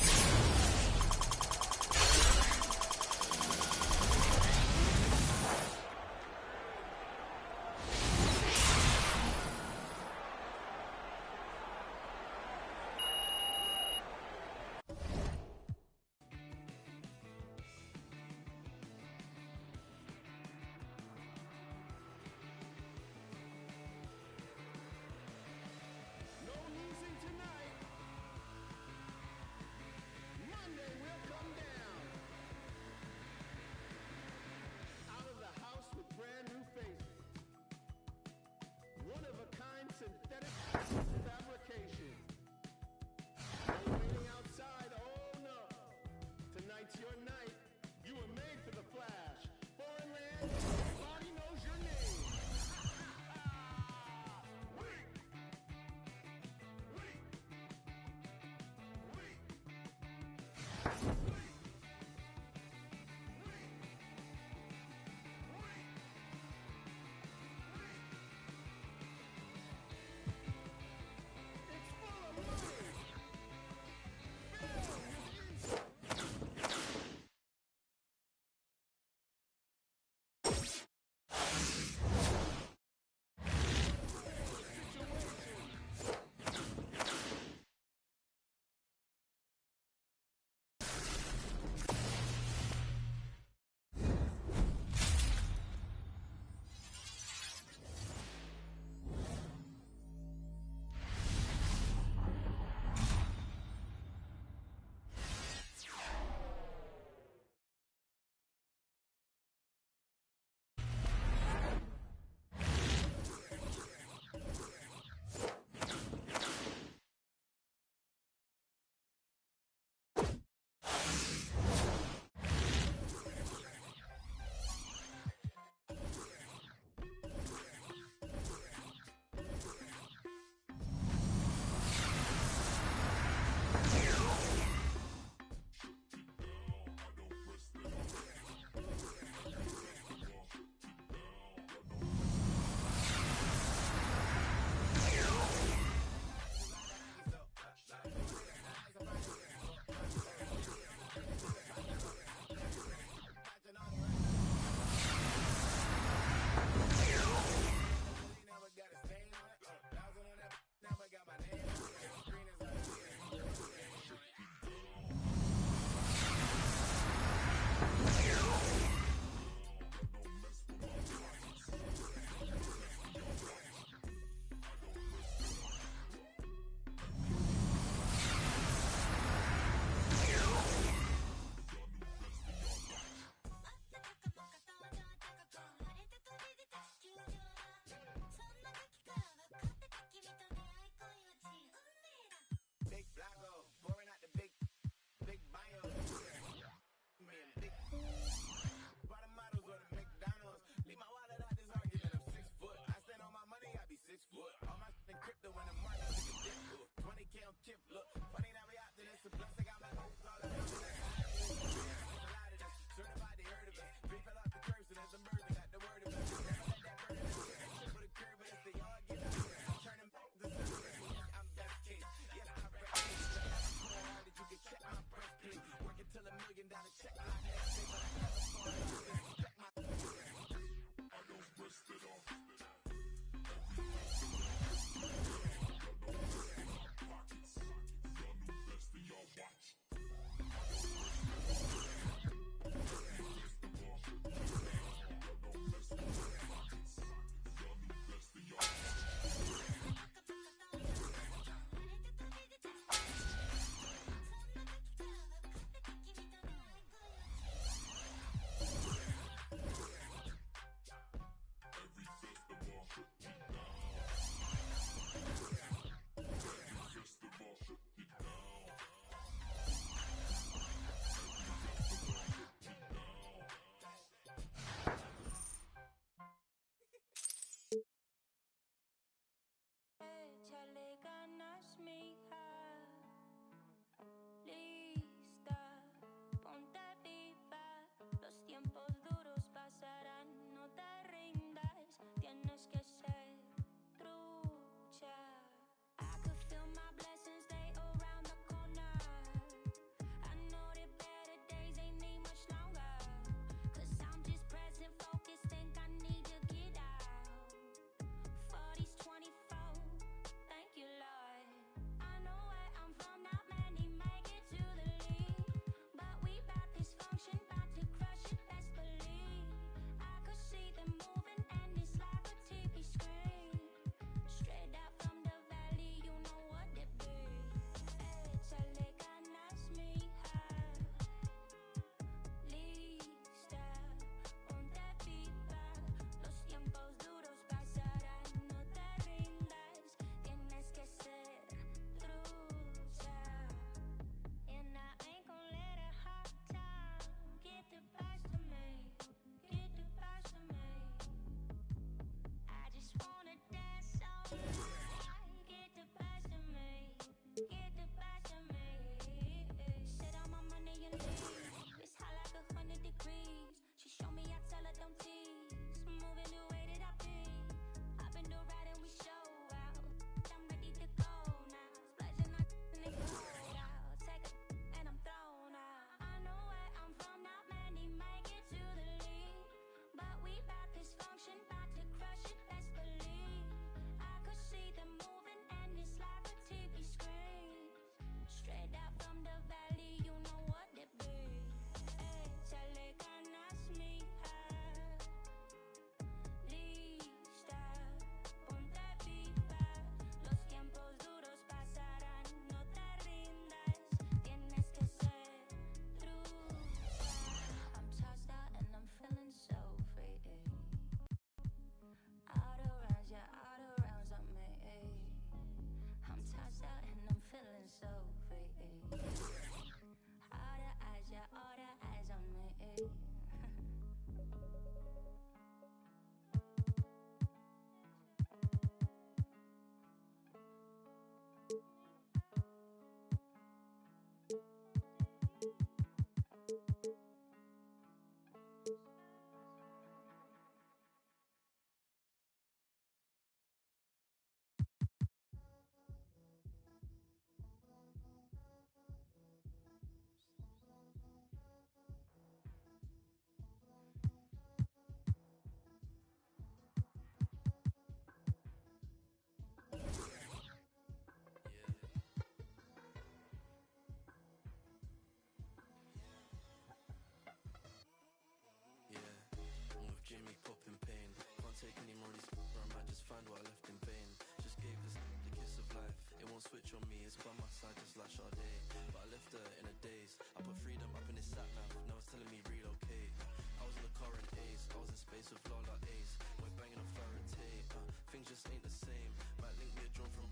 can't take any more of these, or I might just find what I left in vain. Just gave this the kiss of life. It won't switch on me, it's by my side just like Sade. But I left her in a daze. I put freedom up in his sat nav, now it's telling me relocate. I was in the car in Ace, I was in space with Lola Ace. We're banging on Faraday, things just ain't the same. Might link me a drone from,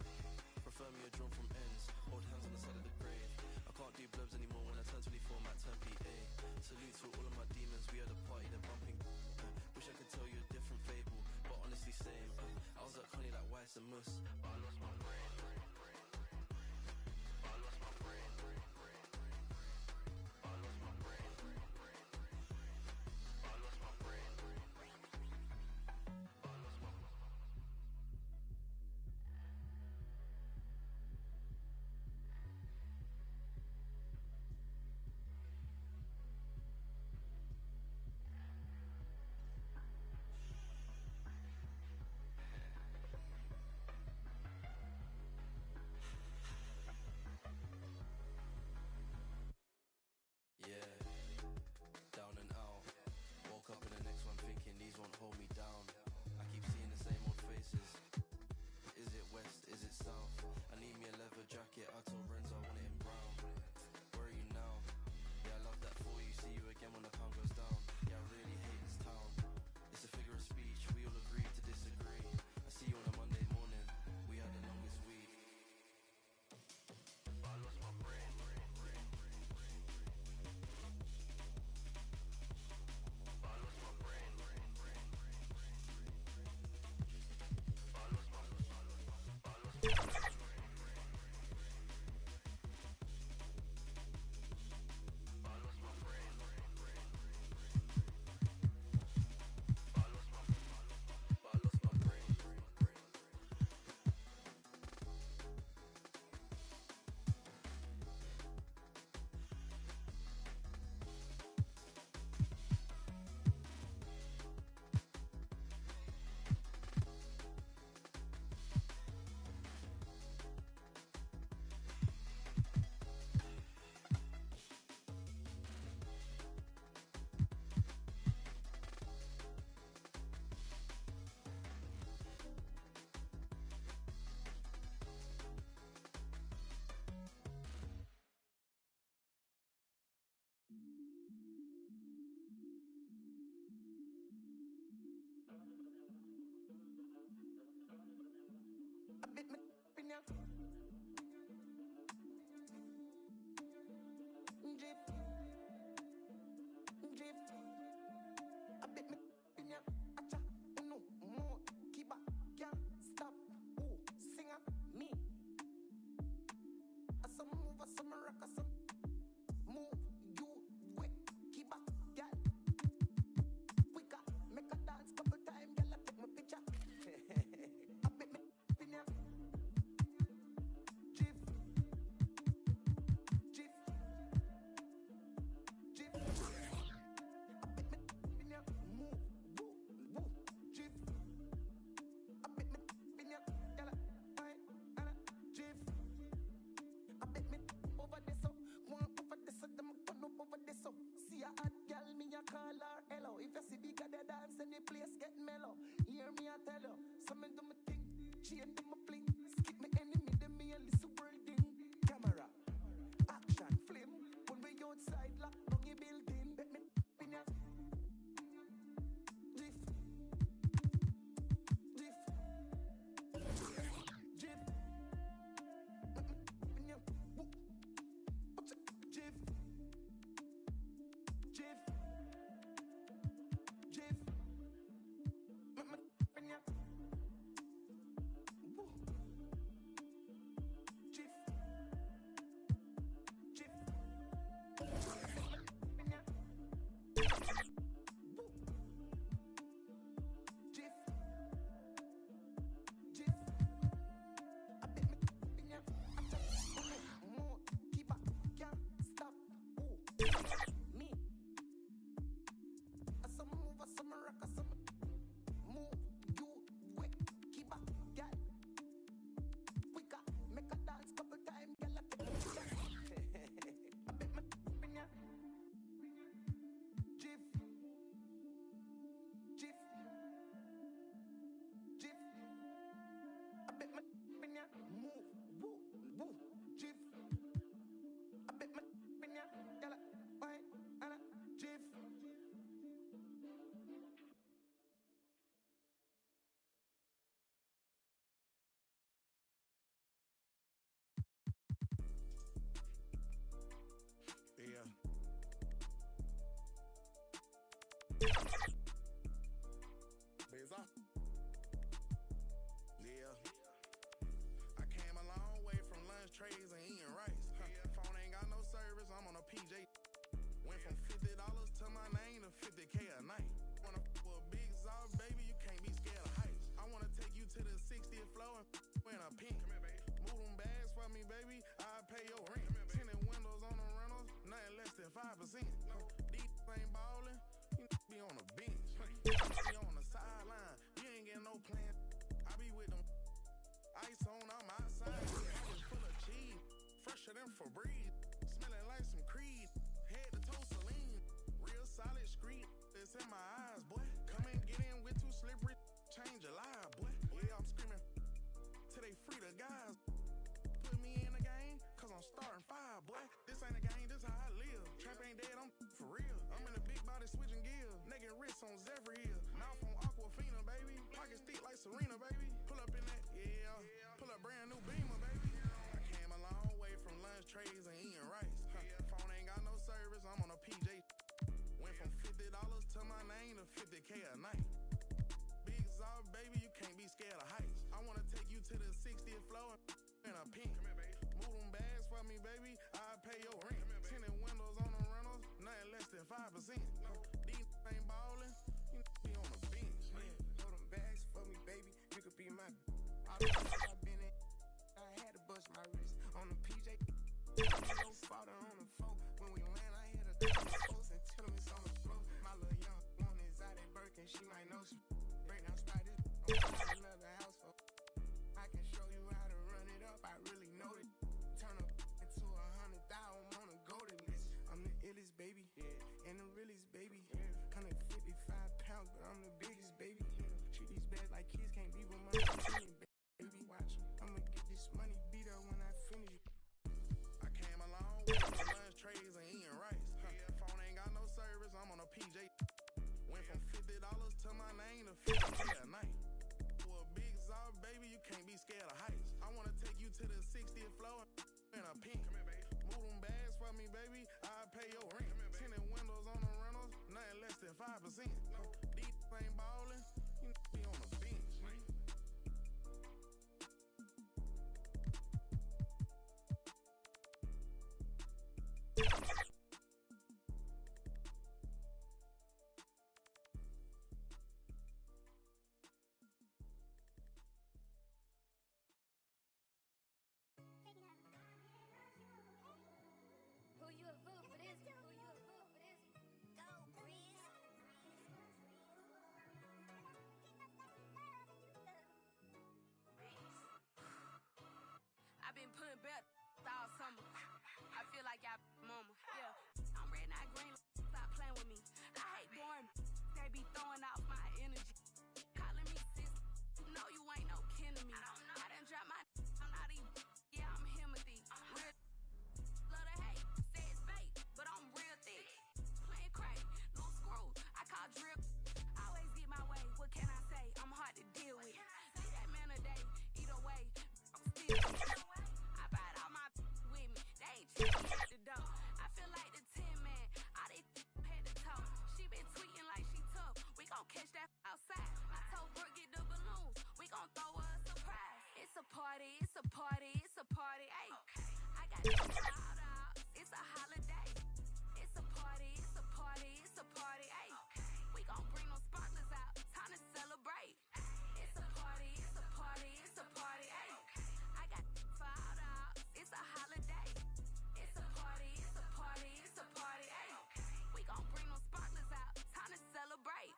prefer me a drone from ends. Hold hands on the side of the grave. I can't do blubs anymore when I turn 24, might turn PA. Salute to all of my demons, we had a party, they're bumping. Wish I could tell you a different fable, but honestly same. I was like honey like Weiss and Mus, but I lost my brain. But I lost my brain. But I lost my brain. But I lost my brain. But I lost my brain. Yeah, down and out. Woke up in the next one thinking these won't hold me down. I keep seeing the same old faces. Is it west, is it south? I need me a leather jacket, I told Renzo I want it in brown. Where are you now? Yeah, I love that for you, see you again when the pound goes down. Yeah, I really hate this town. It's a figure of speech, we all agree to disagree. I see you on a Monday morning, we had the longest week. But I lost my brain. But I lost my brain. But I lost my brain. But I lost my brain. from $50 to my name to 50K a night. Wanna for a big Zod, baby, you can't be scared of heights. I wanna take you to the 60th floor and in a pink. Come here, baby. Move them bags for me, baby. I'll pay your rent. Tinted windows on the rentals, nothing less than 5%. These ain't ballin', you be on the bench. Be on the sideline, you ain't getting no plan. I be with them ice on, I'm outside. Pockets full of cheese, fresher than Febreze. Smelling like some Creed, head to toe Celine. Real solid street, it's in my eyes, boy. Come and get in with too slippery, change your life, boy. Yeah, I'm screaming till they free the guys. Put me in the game, cause I'm starting 5, boy. This ain't a game, this how I live. Trap ain't dead, I'm for real. I'm in a big body switching gears. Naked wrists on Zephyr Hill. Mouth on Aquafina, baby. Pockets thick like Serena, baby. Pull up in that, yeah. Pull up brand new Beamer, baby. I came a long way from lunch trays and eating rice. Phone ain't got no service, I'm on a PJ. Went from $50 to my name to 50K a night. Big Zod, baby, you can't be scared of heights. I wanna take you to the 60th floor in a pink. Come here, baby. Move them bags for me, baby. I'll pay your rent. Tinted windows on the rentals, nothing less than 5%. These ain't ballin', you be on the bench. Yeah, hold them bags for me, baby. You could be my. All the times I've been in, I had to bust my wrist on the PJ. No father on the phone. When we land, I had a couple folks and tell them it's on the floor. My little young one is out at Birkin, she might know some. Break down spot this on another household. I can show you how to run it up, I really know it. Turn up into 100,000 on a golden list. I'm the illest baby, yeah, and the realest baby. 155 pounds, but I'm the biggest baby. Treat these bags like kids, can't be with my opinion, baby. Watch, I'ma get this money beat up when I finish. I came a long way from lunch trays and eating rice. Phone ain't got no service, I'm on a PJ. Went from $50 to my name to 50K a night. For a big Zod, baby, you can't be scared of heights. I wanna take you to the 60th floor in a pink. Come here, baby. Move them bags for me, baby. I'll pay your rent. Tinted windows on the rentals, nothing less than 5%. These ain't ballin', you be on the bench. Who you a vote for this? Who you a vote for this? Go, Breeze. I've been putting back all summer. I feel like y'all mama. Yeah, I'm red, not green. Stop playing with me. I hate boring. They be throwing off my energy. Calling me sis. No, you ain't no kin to me. I done dropped my. I'm not even. Yeah, I'm Himothy. Real. Love to hate. Say it's fake, but I'm real thick. Playing crazy. No screws. I call drip. Always get my way. What can I say? I'm hard to deal with. See that man a day. Either way. I'm still I brought all my with me. They ain't checking at the door. I feel like the 10 man. All they had to talk. She been tweeting like she tough. We gon' catch that outside. I told Brooke get the balloons. We gon' throw her a surprise. It's a party. It's a party. It's a party. Ayy. I got this shout out. It's a holiday. It's a party. It's a party. It's a party. Ayy. We gon' bring them sparklers out. Time to celebrate. It's a party. It's a party. It's a party. Ayy. It's a holiday. It's a party. It's a party. It's a party. Ayy. We gon' bring them sparklers out. Time to celebrate.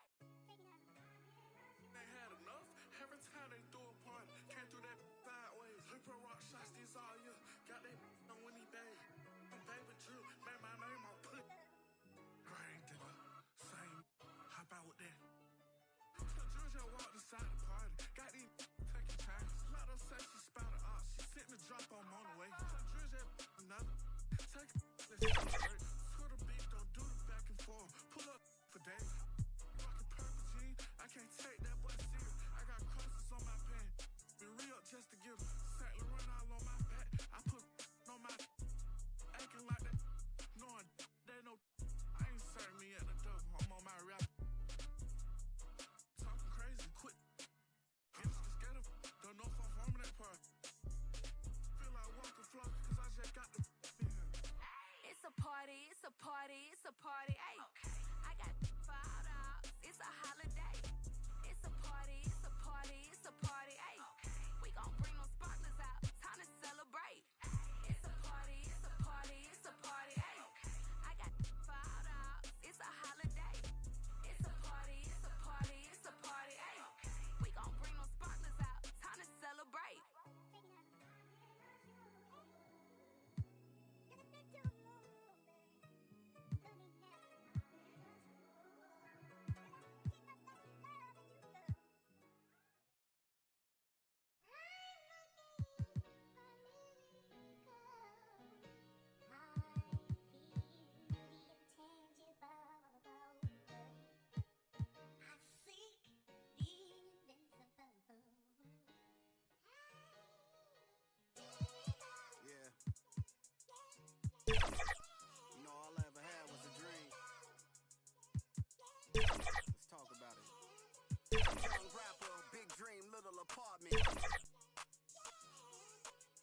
They had enough. Every time they threw a party, came through that sideways. Hyper rock shots this all year. Got that on Winnie Day. I'm baby Drew. Made my name on put. Green digger. Same. Hop out with that. Georgia walked inside the party. Got these taking chances. Lot of say she spouted off. She sent the drop on the way. Georgia another. Take let's get Swear the beat, don't do the back and forth. Pull up for days. Rockin' purple jeans. I can't take that boy serious. I got crosses on my pants. Be real just to give St. Laurent all on my back. I put on my acting like that. Knowing they know I ain't serving me at the door. I'm on my rap. Talking crazy, quit party, it's a party. Ay, I got for all dogs, it's a holiday. It's a party, it's a party, it's a party. Ay, we gon' bring them sparklers out, time to celebrate. It's a party, it's a party, it's a party. Ay, I got for all dogs, it's a holiday. It's a party, it's a party, it's a party. Ay, we gon' bring them sparklers out, time to celebrate. Yeah. You know, all I ever had was a dream. Let's talk about it. Young rapper, big dream, little apartment.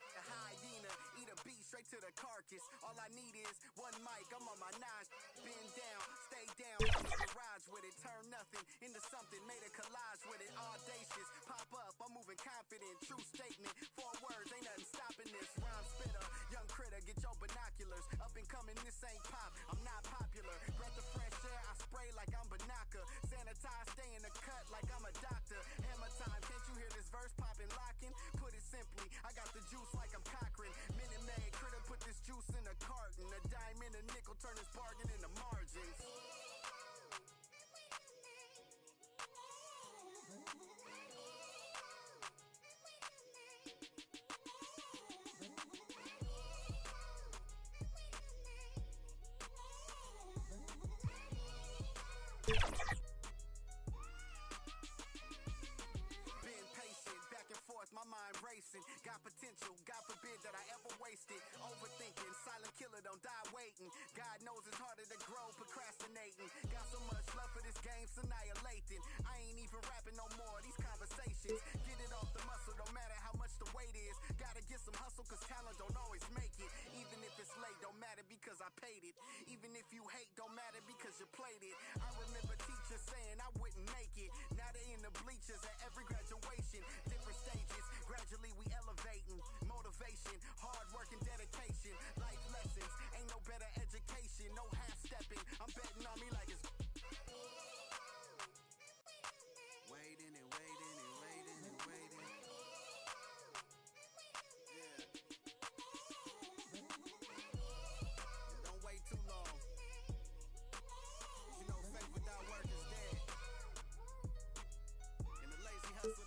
A hyena, eat a beat straight to the carcass. All I need is one mic, I'm on my nines. Bend down, stay down, garage with it. Turn nothing into something, made a collage with it. Audacious, pop up, I'm moving confident. True statement, 4 words, ain't nothing stopping this. Rhyme spitter, young critter, get your binoculars. Up and coming, this ain't pop, I'm not popular. Breath of fresh air, I spray like I'm Banaka. Sanitize, stay in the cut like I'm a doctor. Hammer time, can't you hear this verse popping, locking? Put it simply, I got the juice like I'm Cochran. Minute Maid, critter put this juice in a carton. A dime and a nickel turn this bargain into margins. Been patient, back and forth, my mind racing. Got potential, God forbid that I ever waste it. Overthinking, silent killer, don't die waiting. God knows it's harder to grow, procrastinating. Got so much love for this game, it's annihilating. I ain't even rapping no more, these conversations. Get it off the muscle, don't matter how much the weight is. Gotta get some hustle, cause talent don't always make it. Even if it's late, don't matter because I paid it. Even if you hate, don't matter because you played it. I remember teachers saying I wouldn't make it. Now they in the bleachers at every graduation. Different stages, gradually we elevating. Motivation, hard work and dedication. Life lessons, ain't no better education. No half-stepping, I'm betting on me like it's waiting and waiting and waiting and waiting. Yeah. Don't wait too long. You know faith without work is dead. And the lazy hustle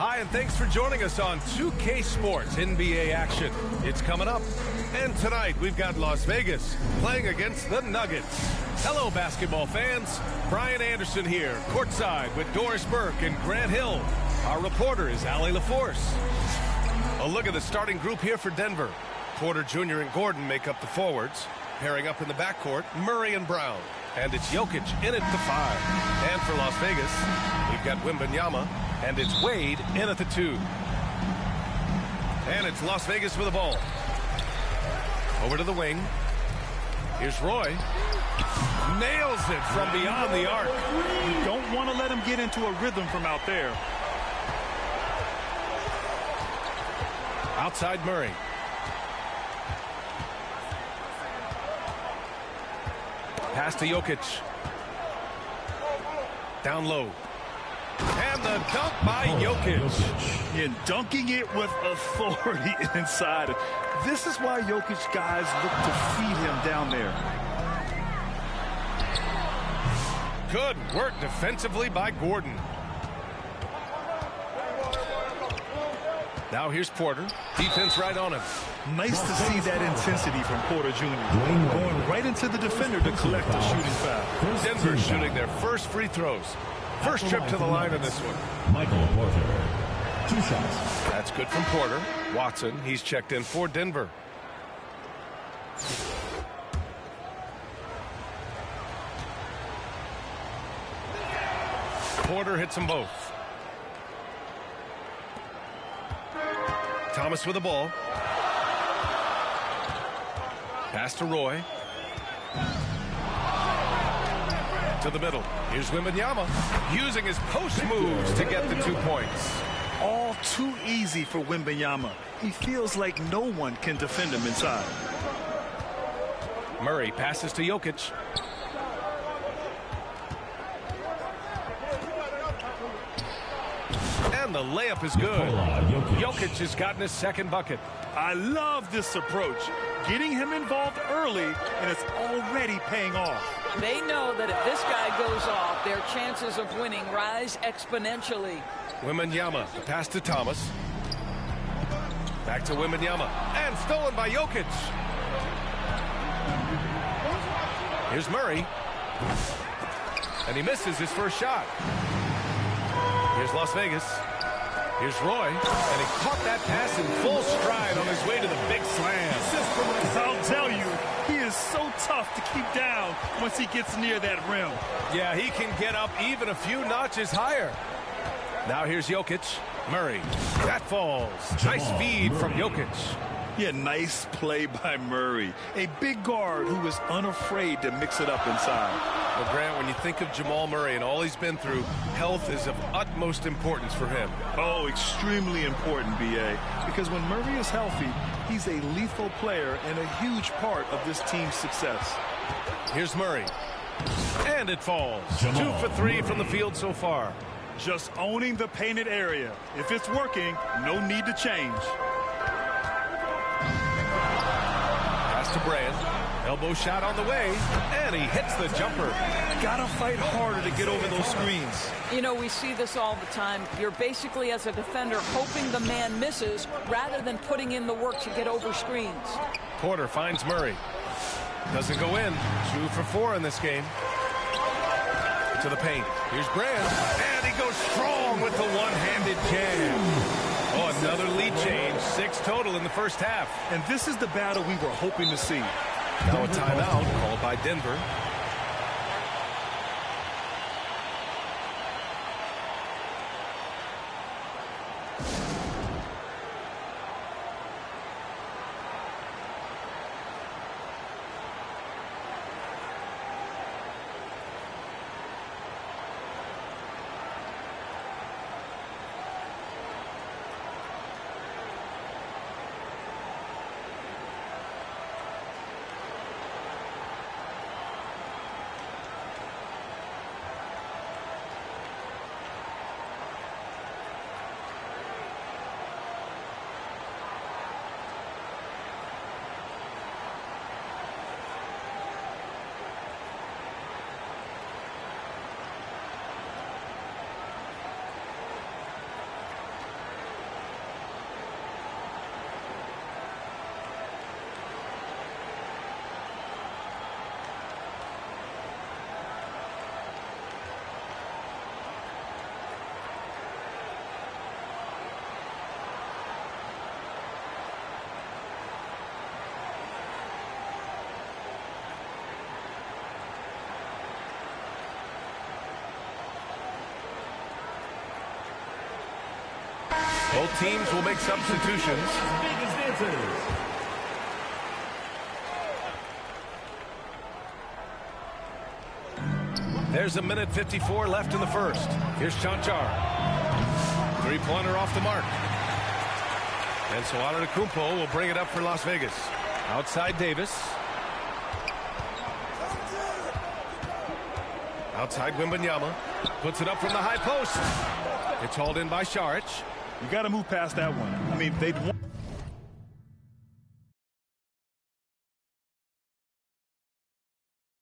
Hi, and thanks for joining us on 2K Sports NBA action. It's coming up. And tonight, we've got Las Vegas playing against the Nuggets. Hello, basketball fans. Brian Anderson here, courtside with Doris Burke and Grant Hill. Our reporter is Allie LaForce. A look at the starting group here for Denver. Porter Jr. and Gordon make up the forwards. Pairing up in the backcourt, Murray and Brown. And it's Jokic in at the 5. And for Las Vegas, we've got Wembanyama. And it's Wade in at the 2. And it's Las Vegas with the ball. Over to the wing. Here's Roy. Nails it from beyond the arc. You don't want to let him get into a rhythm from out there. Outside Murray. Pass to Jokic. Down low. And the dunk by Jokic. And dunking it with authority inside. This is why Jokic guys look to feed him down there. Good work defensively by Gordon. Now here's Porter. Defense right on him. Nice to see that intensity from Porter Jr. Going right into the defender to collect a shooting foul. Denver shooting their first free throws. First trip to the line in this one. Michael Porter. 2 shots. That's good from Porter. Watson, he's checked in for Denver. Porter hits them both. Thomas with the ball. Pass to Roy. To the middle. Here's Wembanyama using his post moves to get the 2 points. All too easy for Wembanyama. He feels like no one can defend him inside. Murray passes to Jokic. And the layup is good. Jokic has gotten his second bucket. I love this approach. Getting him involved early, and it's already paying off. They know that if this guy goes off, their chances of winning rise exponentially. Wembanyama, the pass to Thomas. Back to Wembanyama. And stolen by Jokic. Here's Murray. And he misses his first shot. Here's Las Vegas. Here's Roy, and he caught that pass in full stride on his way to the big slam. I'll tell you, he is so tough to keep down once he gets near that rim. Yeah, he can get up even a few notches higher. Now here's Jokic. Murray. That falls. Nice feed from Jokic. Yeah, nice play by Murray. A big guard who is unafraid to mix it up inside. Well, Grant, when you think of Jamal Murray and all he's been through, health is of utmost importance for him. Oh, extremely important, B.A. Because when Murray is healthy, he's a lethal player and a huge part of this team's success. Here's Murray. And it falls. 2 for 3 from the field so far. Just owning the painted area. If it's working, no need to change. Pass to Brand. Elbow shot on the way, and he hits the jumper. Gotta fight harder to get over those screens. You know, we see this all the time. You're basically, as a defender, hoping the man misses rather than putting in the work to get over screens. Porter finds Murray. Doesn't go in. 2 for 4 in this game. To the paint. Here's Brand. And he goes strong with the one-handed jam. Oh, another lead change. 6 total in the first half. And this is the battle we were hoping to see. Now a timeout called by Denver. Both teams will make substitutions. There's a minute 54 left in the first. Here's Chanchar. Three-pointer off the mark. And so Antetokounmpo will bring it up for Las Vegas. Outside Davis. Outside Wembanyama. Puts it up from the high post. It's hauled in by Saric. You got to move past that one. I mean, they'd want